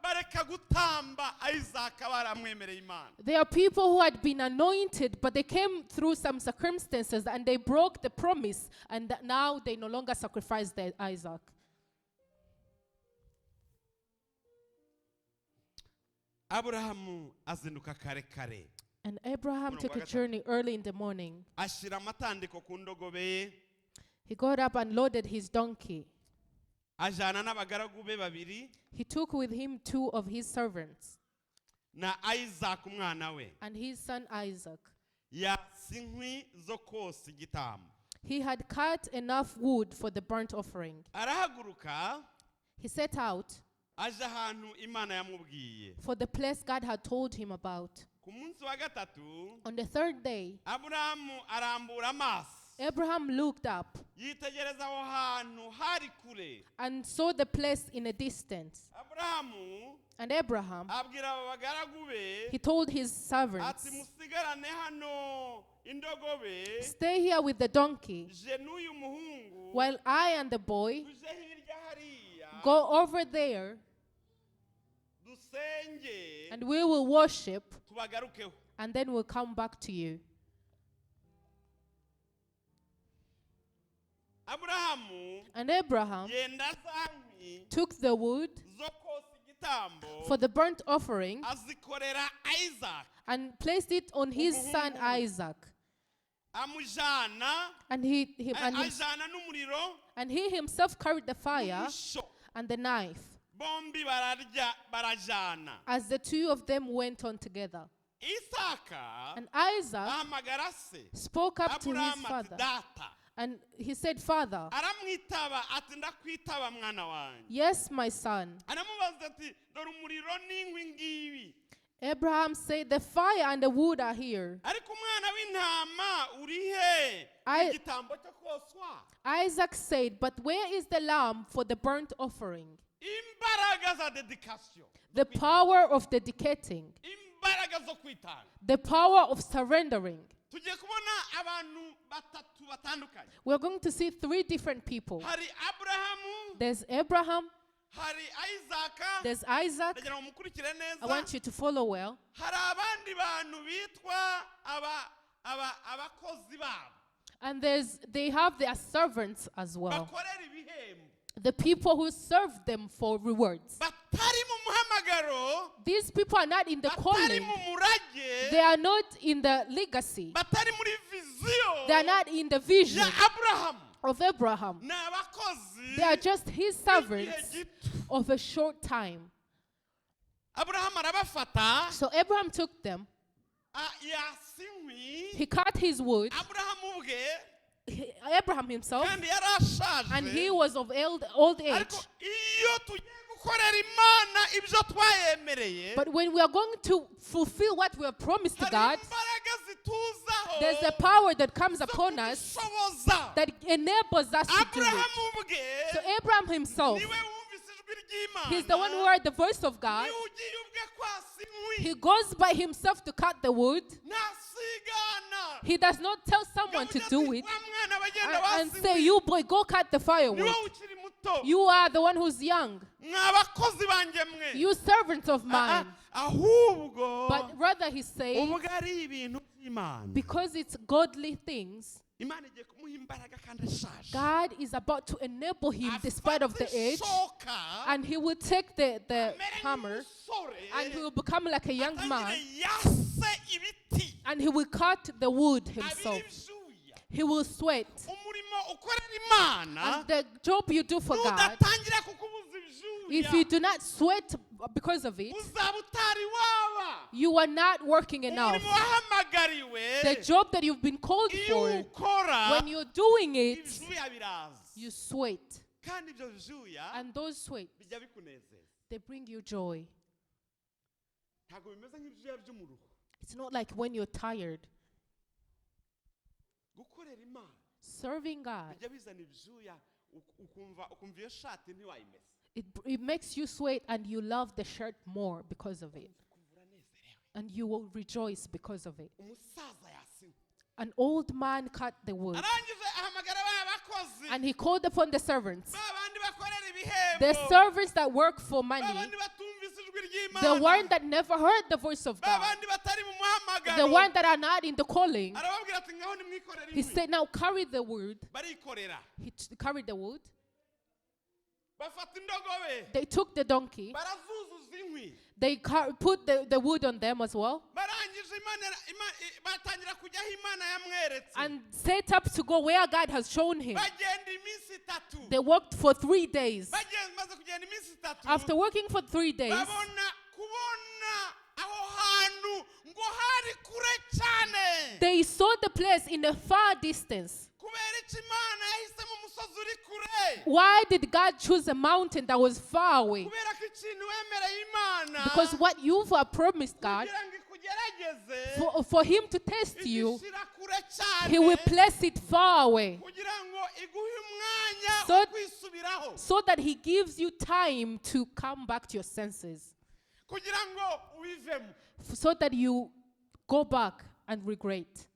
bareka gutamba Isaac baramwemereye Imana. There are people who had been anointed, but they came through some circumstances and they broke the promise, and now they no longer sacrifice their Isaac. Aburahamu azinduka kare kare And Abraham took a journey early in the morning. ashira amatandiko ku ndogobe ye He got up and loaded his donkey. ajana n'abagaragu be babiri He took with him 2 of his servants na Isaac umwana we and his son Isaac. yatsa inkwi zo kosa igitambo. He had cut enough wood for the burnt offering. arahaguruka He set out aje ahantu Imana yamubwiye. for the place God had told him about. ku munsi wa gatatu On the 3rd day, Aburahamu arambura amaso Abraham looked up yitegereza aho hantu hari kure. and saw the place in a distance. Aburahamu And Abraham, abwira abo bagaragu be he told his ati servants, musigarane hano indogobe stay here with the donkey je n'uyu muhungu while I and the boy tuje hirya hariya go over there dusenge and we will worship tubagarukeho. and then we'll come back to you. Aburahamu And Abraham yenda zankwi took the wood zo kosa igitambo for the burnt offering azikorera Isaac and placed it on his son Isaac. amujana And ajana n'umuriro he himself carried the fire n'umurisho. and the knife bombi barajana. as the 2 of them went on together. Isaka And Isaac ahamagara se spoke up to his Aburahamu ati father. data. And he said, Father, aramwitaba ati ndakwitaba mwana wanjye. yes, my son. aramubaza ati dore umuriro n'inkwi ngibi. Abraham said, the fire and the wood are here. ariko umwana w'intama uri he igitambo cyo koswa. Isaac said, but where is the lamb for the burnt offering? imbaraga za dedication. The power of dedicating, imbaraga zo kwitanga. the power of surrendering. tugiye kubona abantu batatu batandukanye. We're going to see 3 different people. hari Aburahamu, There's Abraham, hari Isaac. there's Isaac. ndagira ngo mukurikire I want neza. you to follow well. hari abandi bantu bitwa abakozi babo And they have their servants as well. bakorera ibihembo. The people who serve them for rewards. batari mu muhamagaro, These people are not in the batari calling. mu murage, They are not in the legacy. batari muri viziyo They are not in the vision ya Aburahamu. of Abraham. ni abakozi They are just his b'igihe servants gito. of a short time. Aburahamu arabafata So Abraham took them. yasa inkwi. He cut his wood. Aburahamu ubwe Abraham himself. kandi yari ashaje. And he was of old age. ariko iyo tugiye gukorera Imana ibyo twayemereye, But when we are going to fulfill what we have promised to hari God, imbaraga zituzaho there's a power that comes zo upon us kudushoboza. that enables us to do it. Aburahamu ubwe So Abraham himself, niwe wumvise ijwi ry'Imana. he's the one who heard the voice of God. niwe ugiye ubwe kwasa inkwi. He goes by himself to cut the wood. ntasigana. He does not tell someone to do it wa mwana bagenda and basa say, inkwi. you boy, go cut the firewood. niwe ukiri muto. You are the one who's young. mwabakozi banjye mwe. You servants of mine. ahubwo But rather he's saying, ubwo ari ibintu by'Imana. because it's godly things, imana igiye kumuha imbaraga kandi ashaje God is about to enable him despite of the age, ishoka and he will take the amere hammer, nk'umusore and he will become like a young man, atangire yase ibiti and he will cut the wood abira himself. ibyuya He will sweat. umurimo ukorera imana And the job you do for God, nudatangira kukubuza if ibyuya you do not sweat because of it, uzaba utari waba you are not working enough. umurimo wahamagariwe The job that you've been called iyo for, ukora when you're doing it, ibyuya biraza you sweat. kandi ibyo byuya And those sweat, bijya bikunezeza they bring you joy. ntabwo bimeze nk'ibyuya by'umuruho It's not like when you're tired. gukorera imana Serving God, bijya bizana ibyuya ukumva iyo shati ntiwayimesa it makes you sweat, and you love the shirt more because of it. ukumva uranezerewe And you will rejoice because of it. umusaza yasinywe An old man cut the wood, arangije ahamagara ba bakozi and he called upon the servants, ba bandi bakorera the ibihembo servants that work for ba money, bandi batumvise ijwi the one ry'imana that never heard the voice of ba God, bandi batari mu muhamagaro the one that are not in the calling. arababwira ati ngaho nimwikorere He inkwi said, now carry the wood. barikorera He carried the wood. bafata indogobe They took the donkey. barazuzuza inkwi They put the wood on them as well, barangije batangira kujya aho imana yamweretse and set up to go where God has shown him. bagenda iminsi itatu They worked for 3 days. maze kugenda iminsi itatu After working for 3 days, kubona aho hantu ngo hari kure cyane they saw the place in a far distance. kubera iki imana yahisemo umusozi uri kure Why did God choose a mountain that was far away? kubera ko ikintu wemereye imana Because what you've promised God, kugira ngo ikugerageze for him to test you, igishyira kure cyane he will place it far away, kugira ngo iguhe umwanya So- wo kwisubiraho so that he gives you time to come back to your senses, kugira ngo ubivemo so that you go back and regret.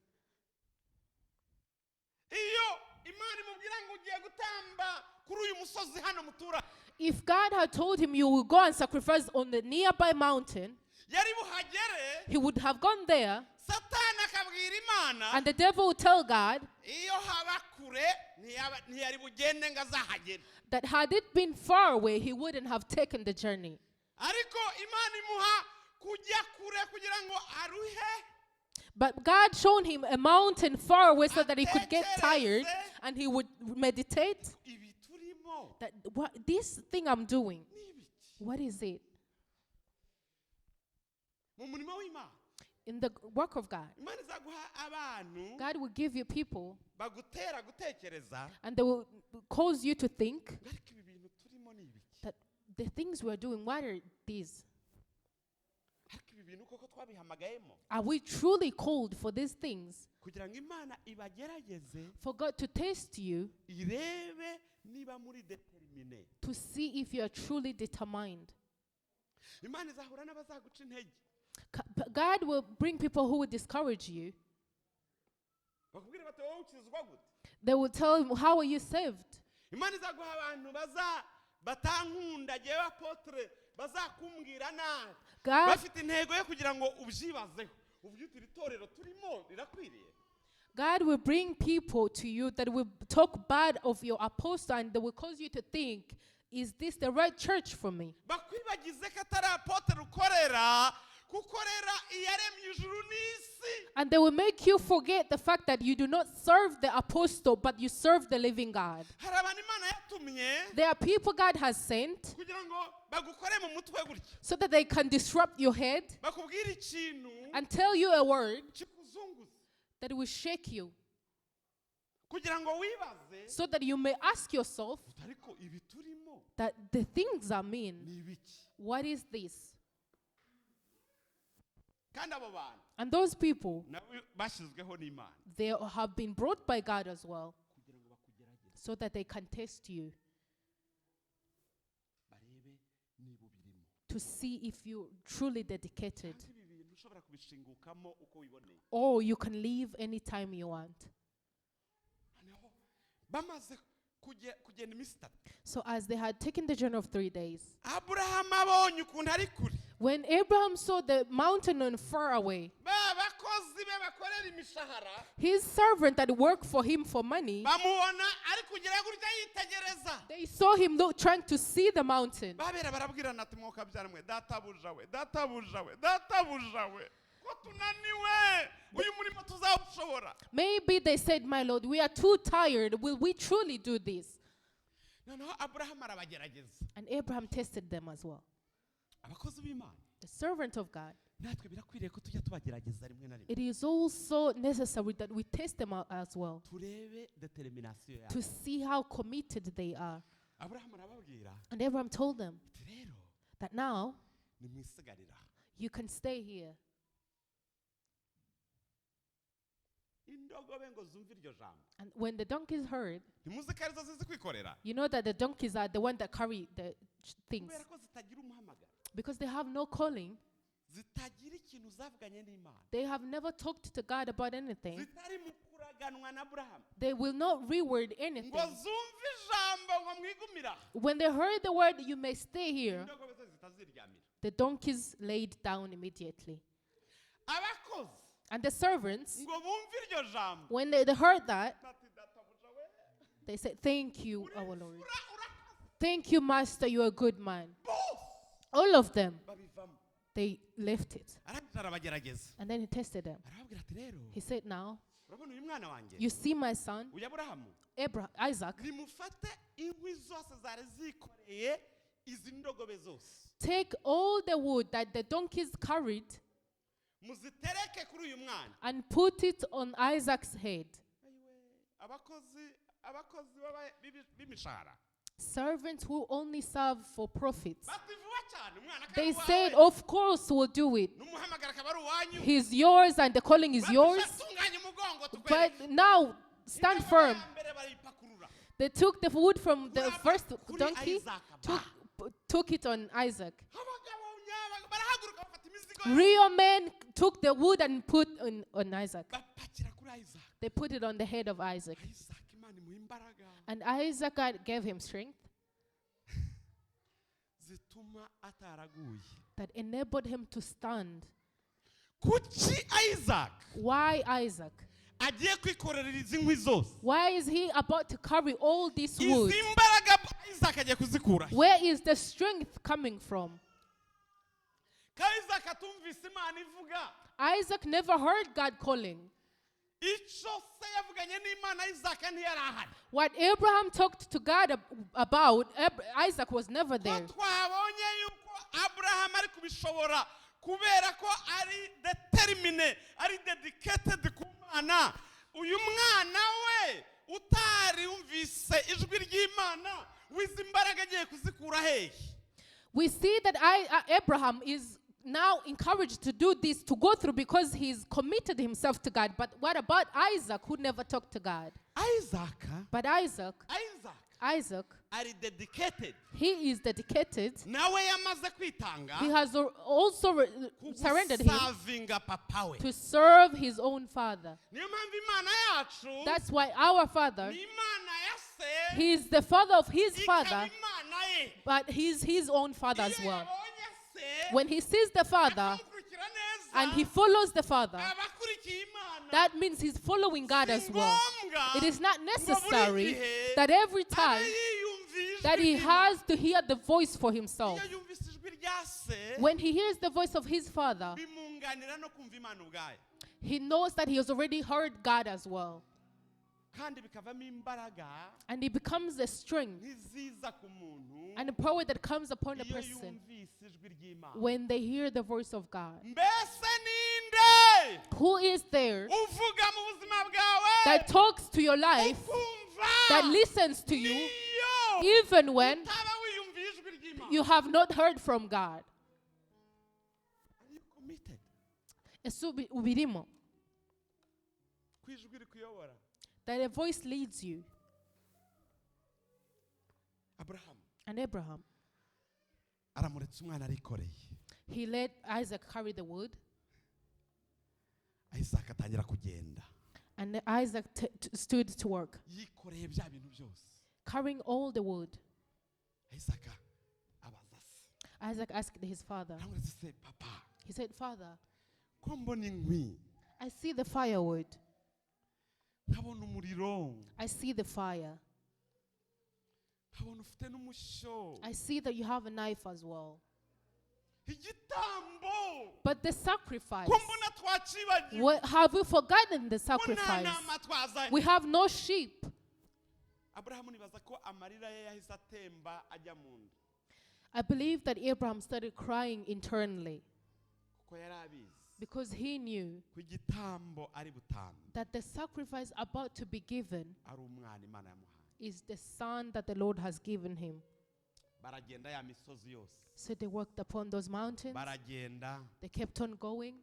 iyo imana imubwira ngo ugiye gutamba kuri uyu musozi hano mutura If God had told him you will go and sacrifice on the nearby mountain, yari buhagere he would have gone there, satani akabwira imana and the devil would tell God iyo haba kure ntiyari bugende ngo azahagere that had it been far away, he wouldn't have taken the journey. ariko imana imuha kujya kure kugira ngo aruhe But God showed him a mountain far away so that he could get tired and he would meditate ibi turimo that this thing I'm doing, ni ibiki what is it? mu murimo w'imana In the work of God, imana izaguha abantu God will give you people bagutera gutekereza and they will cause you to think ariko ibi bintu turimo ni ibiki that the things we're doing, what are these? ariko ibi bintu koko twabihamagayemo Are we truly called for these things? kugira ngo imana ibagerageze For God to test you, irebe niba muri determine to see if you are truly determined. imana izahura n'abazaguca intege God will bring people who will discourage you. bakubwire bati wowe ukizwa gute They will tell him, how are you saved? imana izaguha abantu batankunda jyewe apotre bazakumbwira nabi God, bafite intego yo kugira ngo ubyibazeho uvuge uti iri torero turimo rirakwiriye God will bring people to you that will talk bad of your apostle, and they will cause you to think, is this the right church for me? bakwibagize ko atari apotre ukorera kukorera iyaremye ijuru n'isi And they will make you forget the fact that you do not serve the apostle, but you serve the living God. hari abantu imana yatumye There are people God has sent kugira ngo bagukore mu mutwe gutya so that they can disrupt your head bakubwire ikintu and tell you a word kikuzunguza that will shake you, kugira ngo wibaze so that you may ask yourself ariko ibi turimo that the things I mean, ni ibiki what is this? kandi abo bantu And those people, nabo bashyizweho n'imana they have been brought by God as well, kugira ngo bakugerageze so that they can test you barebe niba ubirimo to see if you're truly dedicated, kandi ibi bintu ushobora kubishingukamo uko wiboneye or you can leave anytime you want. noneho bamaze kugenda iminsi itatu So as they had taken the journey of 3 days, aburahamu abonye ukuntu ari kure when Abraham saw the mountain and far away, ba bakozi abakozi be bakorera imishahara His servant that worked for him for money, bamubona ari kugira gutya yitegereza. they saw him trying to see the mountain. Babera barabwirana ati mwokabyara mwe databuja we databuja we databuja we ko tunaniwe uyu murimo tuzawushobora. Maybe they said, my Lord, we are too tired. Will we truly do this? Noneho Abraham arabagerageza. And Abraham tested them as well. Abakozi b'Imana The servant of God. natwe birakwiriye ko tujya tubagerageza rimwe na rimwe It is also necessary that we test them out as well turebe determination to yabo. see how committed they are. Abraham arababwira And Abraham told them ati rero that now nimwisigarira you can stay here. indogobe ngo zumve iryo jambo. And when the donkeys heard, ntimuzi ko arizo zizi kwikorera you know that the donkeys are the one that carry the things kubera ko zitagira umuhamagaro because they have no calling. zitagira ikintu zavuganye n'Imana They have never talked to God about anything. zitari mu kuraganwa na Abraham They will not reword anything. ngo zumve ijambo ngo mwigumira. When they heard the word, you may stay here, indogobe zo zitaziryamira. the donkeys laid down immediately. Abakozi And the servants, ngo bumve iryo jambo when they heard that, bati databuja we they said, thank you, our Lord. urakoze Thank you, Master, you are a good man. bose All of them, babivamo. they left it. arangije arabagerageza And then he tested them. arababwira ati rero He said, now, urabona uyu mwana wanjye you see my son, uyu Aburahamu Isaac, nimufate inkwi zose zari zikoreye izi ndogobe zose take all the wood that the donkeys carried muzitereke kuri uyu mwana. and put it on Isaac's head. abakozi b'imishahara Servants who only serve for profits. bati vuba cyane umwana They akaba said, uwawe. of course we'll do it. n'umuhamagara akaba ari uwanyu. He's yours and the calling is Bati yours. shatunganye umugongo But tukwereke. now, stand Indogobe firm. ya mbere barayipakurura. They took the wood from the Kuraba first kuri donkey, Isaac, took it on Isaac. abagabo barahaguruka bafata imizigo Real men took the wood and put on Isaac. bapakira kuri Isaac. They put it on the head of Isaac. Isaac Imana imuha imbaraga And Isaac God gave him strength zituma ataraguye. that enabled him to stand. Kuki Isaac Why Isaac? agiye kwikorera izi nkwi zose? Why is he about to carry all this wood? Izi mbaraga Isaac agiye kuzikura. Where is the strength coming from? Ka Isaac atumvise Imana ivuga. Isaac never heard God calling. Icyo se yavuganye n'Imana Isaac ntiyari ahari. What Abraham talked to God about, Isaac was never Ko there. twabonye yuko Abraham ari kubishobora kubera ko ari determine, ari dedicated ku Mana. Uyu mwana we utari umvise ijwi ry'Imana wize imbaraga agiye kuzikura hehe? We see that Abraham is now encouraged to do this, to go through, because he's committed himself to God. But what about Isaac, who never talked to God? Isaac But Isaac ari dedicated. he is dedicated. Nawe yamaze kwitanga He has also surrendered him kugusavinga papa we. to serve his own father. Niyo mpamvu Imana yacu That's why our father, ni Imana ya se he is the father of his ikaba father, Imana ye. but he's his own father as Iyo well. yabonye se When he sees the father akamukurikira neza, and he follows the father, aba akurikiye Imana. that means he's following God as well. ngombwa It is not ngo buri necessary gihe that every abe time yiyumvira that ijwi he ry'Imana. has to hear the voice for himself. Iyo yumvise ijwi rya se When he hears the voice of his father, bimwunganira no kumva Imana ubwayo he knows that he has already heard God as well. kandi bikavamo imbaraga And it becomes a strength ntiziza ku muntu and a power that comes upon a iyo person yumvise ijwi ry'Imana. when they hear the voice of God. Mbese ninde Who is there uvuga mu buzima bwawe that talks to your life, ukumva that listens to you, niyo even when utaba wiyumviye ijwi ry'Imana? you have not heard from God? Are you committed Ese ubirimo? ku ijwi rikuyobora? That a voice leads you. Abraham And Abraham, aramuretse umwana arikoreye. he let Isaac carry the wood, Isaac atangira kugenda and Isaac stood to work, yikoreye bya bintu byose. carrying all the wood. Isaac abaza se Isaac asked his father, aramuretse se papa he said, Father, ko mbona inkwi I see the firewood. nkabona umuriro, I see the fire. nkabona ufite n'umushyo. I see that you have a knife as well. Igitambo, But the sacrifice, ko mbona twacibagiwe, have we forgotten the ko nta sacrifice? ntama twazanye. We have no sheep. Aburahamu nibaza ko amarira ye yahise atemba ajya mu nda, I believe that Abraham started crying internally kuko yari abizi because he knew ko igitambo ari butambe that the sacrifice about to be given ari umwana Imana yamuhaye. is the son that the Lord has given him. Baragenda ya misozi yose, So they worked upon those mountains. baragenda. They kept on going.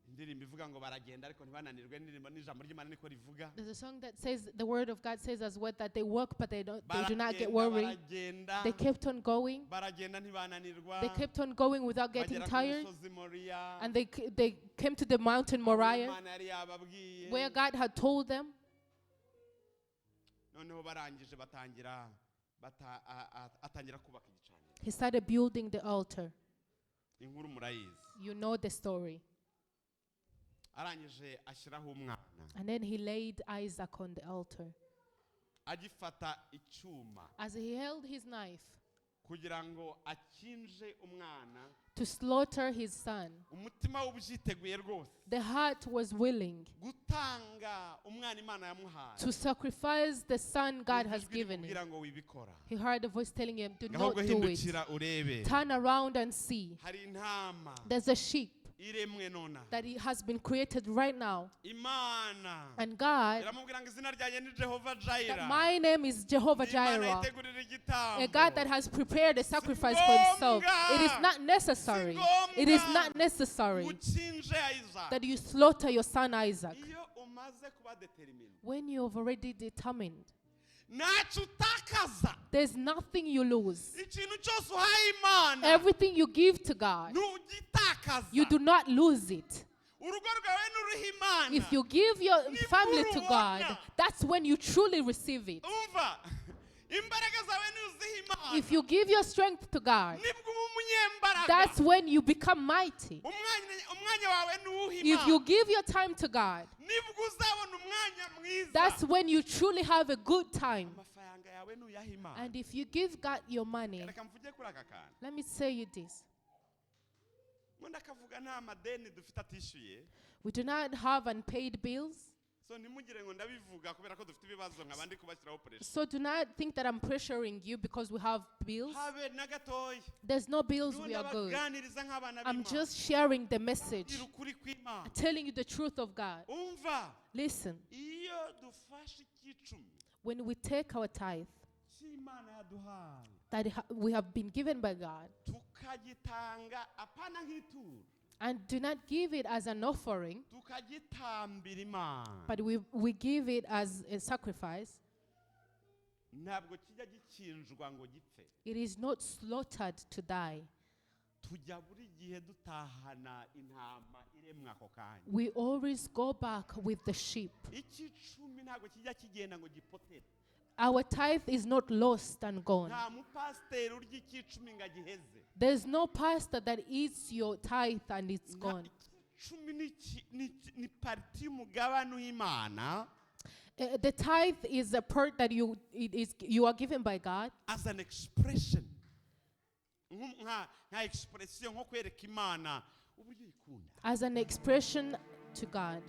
Indirimbo ivuga ngo baragenda ariko ntibananirwe, indirimbo n'ijambo ry'Imana niko rivuga. There's a song that says, the word of God says as well, that they work but they do not get Baragenda, worried. baragenda, They kept on going. baragenda ntibananirwa. They kept on going without getting Bagera ku tired. musozi Moriya, And they came to the mountain Moriah, Imana yari yababwiye. where God had told them. Noneho barangije atangira kubaka igicaniro. He started building the altar. Inkuru murayizi. You know the story. Arangije ashyiraho umwana, And then he laid Isaac on the altar. agifata icyuma As he held his knife kugira ngo akinje umwana, to slaughter his son, umutima ubyiteguye rwose the heart was willing gutanga umwana Imana yamuhaye. to sacrifice the son God has Ijwi given him. rikubwira ngo wibikora, He heard a voice telling him, do not ahubwo do it. hindukira urebe. Turn around and see. Hari intama There's a sheep iremwe nona, that has been created right now. Imana And God, iramubwira ngo izina ryanjye ni Jehova that Jireh. my name is Jehovah Ni Imana Jireh, yitegurira igitambo. a God that has prepared a sacrifice for himself. It is not necessary. It is not necessary Ukinje Isaac. that you slaughter your son Isaac Iyo umaze kuba determined, when you have already determined. ntacyo utakaza. There's nothing you lose. Ikintu cyose uhaye Imana Everything you give to God, ntugitakaza. you do not lose it. Urugo rwawe n'uruha Imana. If you give your family to God, that's when you truly receive it. Umva, imbaraga zawe n'uziha Imana. If you give your strength to God, Nibwo uba umunyembaraga. that's when you become mighty. Umwanya wawe n'uwuha If Imana. you give your time to God, Nibwo uzabona umwanya mwiza. that's when you truly have a good time. Amafaranga yawe n'uyaha Imana. And if you give God your money, Reka mvuge kuri aka kantu. let me say you this. Mwenda kavuga nta madeni dufite atishyuye. We do not have unpaid bills. So ntimugire ngo ndabivuga kubera ko dufite ibibazo nkaba ndi kubashyiraho pressure. So do not think that I'm pressuring you because we have bills. Habe na gatoya. There's no bills, we are good. Baganiriza nk'abana I'm b'Imana. just sharing the message, Iri ukuri kw'Imana. telling you the truth of God. Umva, Listen, iyo dufashe icyicumi when we take our tithe cy'Imana yaduhaye that we have been given by God tukagitanga apana nk'ituro, and do not give it as an offering, tukagitambira Imana, but we give it as a sacrifice, ntabwo kijya gikinjwa ngo gipfe. it is not slaughtered to die. Tujya buri gihe dutahana intama iremwe ako kanya. We always go back with the sheep. Icyicumi ntabwo kijya kigenda ngo gipotere. Our tithe is not lost and gone. Nta mupasiteri urya icyicumi ngo agiheze. There's no pastor that eats your tithe and it's gone. Icyicumi ni pariti y'umugabane w'Imana. The tithe is a part that you are given by God As an expression. Nka expression nko kwereka Imana uburyo ikunda. as an expression to God,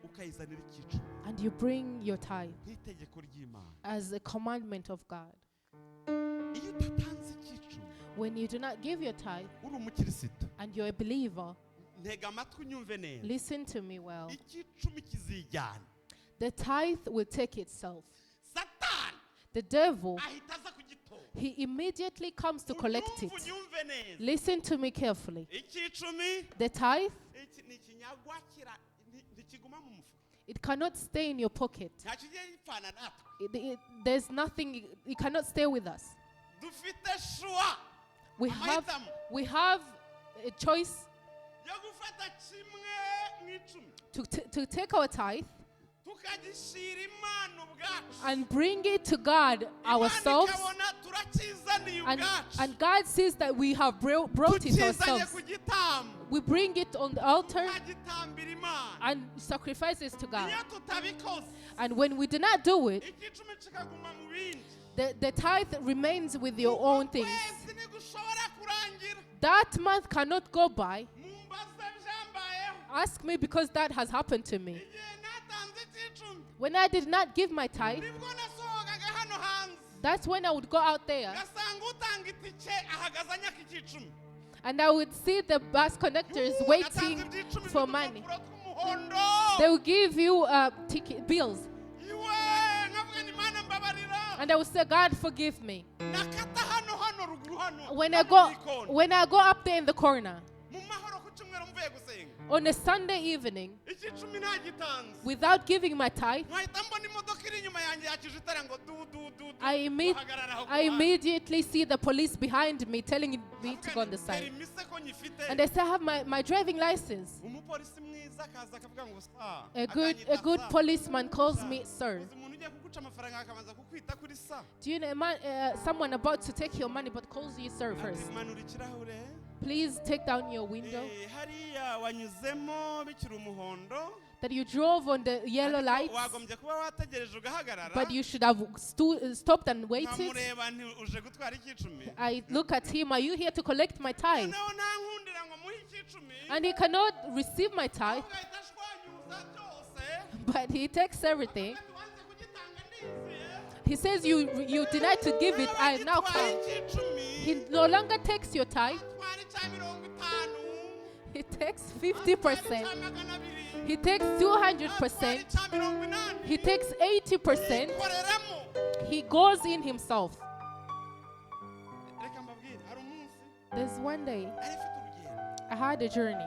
Ukayizanira icyicumi and you bring your tithe nk'itegeko ry'Imana. as a commandment of God. Iyo utatanze icyicumi When you do not give your tithe uri umukirisitu, and you're a believer, ntega amatwi unyumve neza. listen to me well. Icyicumi kizijyana. The tithe will take itself. Satani The devil, ahita aza kugitora. he immediately comes to collect it. Unyumve neza. Listen to me carefully. Icyicumi The tithe, ni ikinyagwa ntikiguma mu mufuka. it cannot stay in your pocket. Nta kigiye gipfana natwe. There's nothing, it cannot stay with us. Dufite shuwa We have a choice yo gufata kimwe nk'icumi to take our tithe tukagishyira Imana ubwacu. and bring it to God Imana ourselves. ikabona turakizaniye And ubwacu. God sees that we have brought it Tukizanye ourselves. ku gitambo. We bring it on the altar Tukagitambira Imana. and sacrifices to God. Iyo tutabikoze, And when we do not do it, igicuma kikaguma mu bindi. the tithe remains with your own things. Ukwezi ntigushobora kurangira. That month cannot go by. Mumbaze byambayeho. Ask me because that has happened to me. Igihe natanze igicuma, When I did not give my tithe, nibwo nasohokaga hano hanze. that's when I would go out there Ngasanga utanga itike ahagaze anyaka igicuma. and I would see the bus conductors waiting Natanze ibyicumi for by'udupapuro money. tw'umuhondo. They will give you ticket bills, Iwe, nkavuga nti Mana mbabarira. and I would say, God, forgive me. Nakata hano ruguru hano. When I hano go, mu ikoni. when I go up there in the corner Mu mahoro ku cyumweru mvuye gusenga. on a Sunday evening Igicumi ntagitanze. without giving my tithe, Nkahita mbona imodoka iri inyuma yanjye yakije itara ngo du. Guhagarara aho I ku muhanda. immediately see the police behind me telling me to go on the Tera side. imise ko nyifite. And I say, I have my driving license. Umupolisi mwiza akaza akavuga ngo sa. A akanyita good sa. policeman calls Sa. me, sir. Uzi umuntu ugiye kuguca amafaranga akabanza kukwita kuri sa. Do you know someone about to take your money but calls you sir first? Ati, manura ikirahure. Please take down your window. Hariya wanyuzemo bikiri umuhondo. That you drove on the yellow Ariko lights, wagombye kuba wategereje ugahagarara. but you should have stopped and waited. Nkamureba nti uje gutwara igicumi. I look at him, are you here to collect my tithe? Noneho ntankundira ngo muhe igicumi. And he cannot receive my tithe, Ugahita ashwanyuza byose. but he takes everything. Ati, wanze kugitanga ndiziye. He says, you denied to give it, I now come. He no longer takes your tithe, he takes 50%, he takes 200%, he takes 80%, he goes in himself. There's one day I had a journey,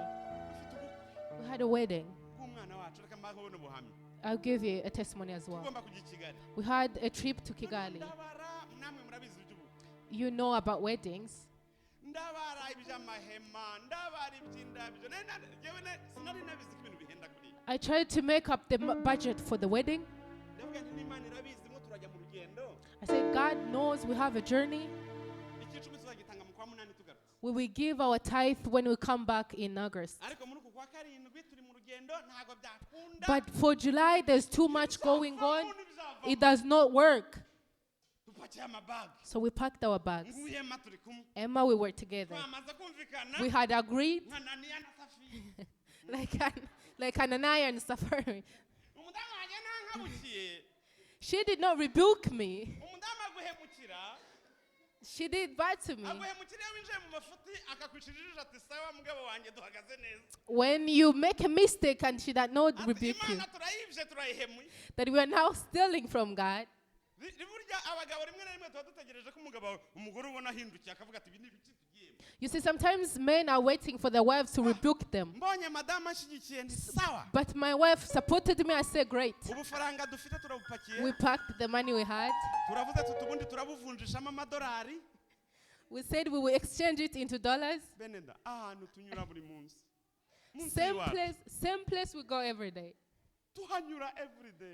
we had a wedding. I'll give you a testimony as well. We had a trip to Kigali. You know about weddings. I tried to make up the budget for the wedding. I said, God knows we have a journey. We will give our tithe when we come back in August. But for July, there's too much going on. It does not work. So we packed our bags. Emma, we were together. We had agreed, like Ananias and Sapphira. She did not rebuke me. She did bad to me. When you make a mistake and she did not rebuke you, that we are now stealing from God. You see, sometimes men are waiting for their wives to rebuke them. But my wife supported me. I said, great. We packed the money we had. We said we will exchange it into dollars. Same place we go every day.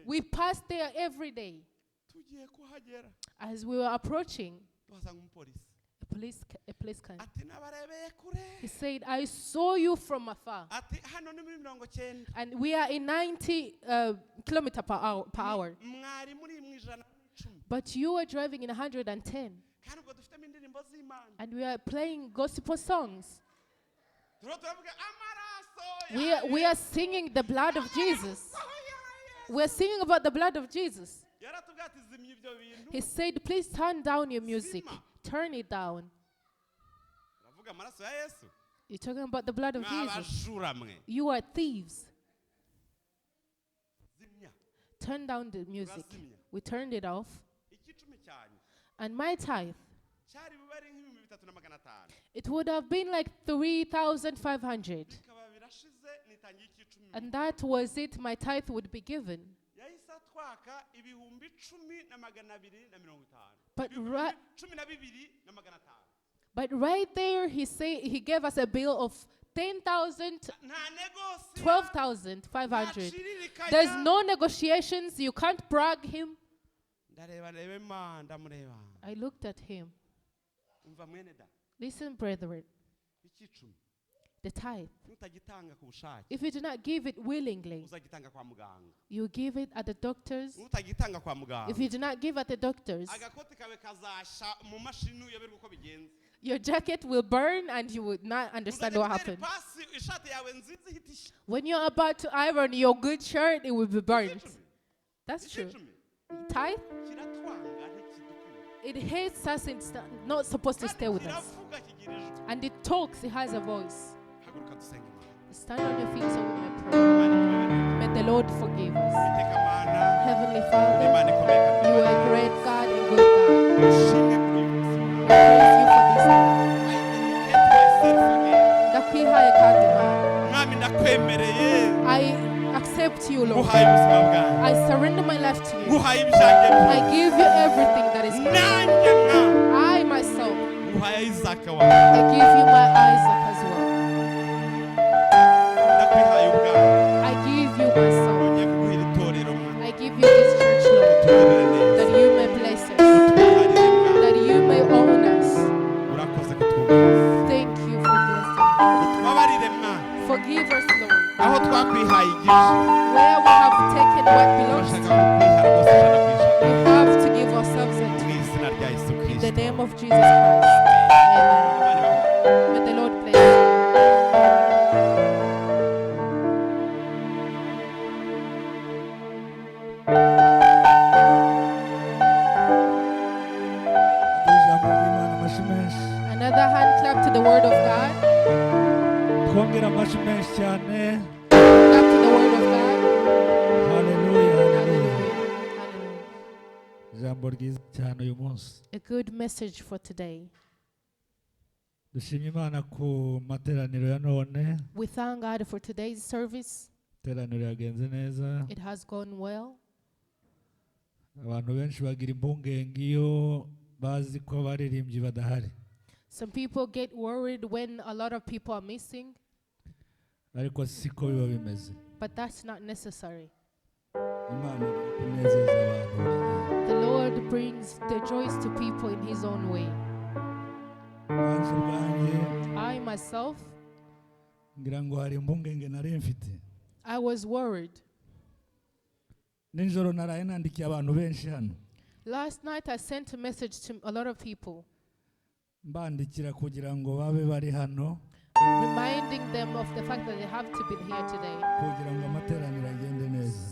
We passed there every day. As we were approaching, a police came. He said, I saw you from afar. And we are in 90 kilometers per hour. But you were driving in 110. And we are playing gospel songs. We are singing the blood of Jesus. We are singing about the blood of Jesus. He said, please turn down your music. Turn it down. You're talking about the blood of Jesus. You are thieves. Turn down the music. We turned it off. And my tithe, it would have been like 3,500. And that was it. My tithe would be given. But right there, he gave us a bill of 10,000, nta negosia 12,500. There's no negotiations. You can't brag him. ndareba ma ndamureba I looked at him. umva mwene da Listen, brethren, ikicumi the tithe. nutagitanga ku bushake If you do not give it willingly, uzagitanga kwa muganga you give it at the doctor's. nutagitanga kwa muganga If you do not give at the doctor's, agakoti kawe kazasha mu mashini uyoberwa uko bigenze your jacket will burn and you would not understand what happened. pasi ishati yawe nziza ihitisha When you're about to iron your good shirt, it will be burnt. That's true. Tithe, kiratwanga ntikidukura it hates us. It's not supposed to stay with us. kiravuga kigira ijwi And it talks, it has a voice. haguruka dusenge Imana. Stand on your feet so we may pray. May the Lord forgive us. Iteka Mana Heavenly Father, Imana ikomeye kandi you are a great God and good God. ushimwe kuri uyu munsi We praise you for this day. I dedicate myself again Ndakwihaye kandi Mana. mwami ndakwemereye I accept you, Lord. nguhaye ubuzima bwanjye I surrender my life to you. nguhaye ibyanjye I give you everything that is mine. nanjye mwana I myself, nguhaye Isaka wawe I give you my Isaac as well. ndakwihaye ubwawe I give you my soul. ngiye kuguha iri torero mwana I give you this church, Lord, tugirire neza that you may bless us, tubaharire mwana that you may own us. urakoze kutwumva Thank you for blessing tubabarire mwana us. Forgive us, Lord, aho twakwihaye igice where we have taken what belongs to turashaka you. kukwiha rwose ijana ku ijana We have to give ourselves unto mu you. izina rya Yesu In the Kristo name of Jesus Christ. Amen. Imana ibahe. May the Lord bless you. ijambo ry'Imana amashyi menshi Another hand clap to the word of God. twongera amashyi menshi cyane Clap to the word of God. haleluya haleluya Hallelujah. Hallelujah. ijambo ryiza cyane uyu munsi A good message for today. dushimye Imana ku materaniro ya none We thank God for today's service. iteraniro yagenze neza It has gone well. abantu benshi bagira impungenge iyo bazi ko abaririmbyi badahari Some people get worried when a lot of people are missing, ariko siko biba bimeze but that's not necessary. Imana iri kunezeza abantu buri gihe The Lord brings the joys to people in His own way. nanjye ubwanjye I myself, ngira ngo hari impungenge nari mfite I was worried. nijoro naraye nandikiye abantu benshi hano Last night I sent a message to a lot of people, mbandikira kugira ngo babe bari hano reminding them of the fact that they have to be here today, kugira ngo amateraniro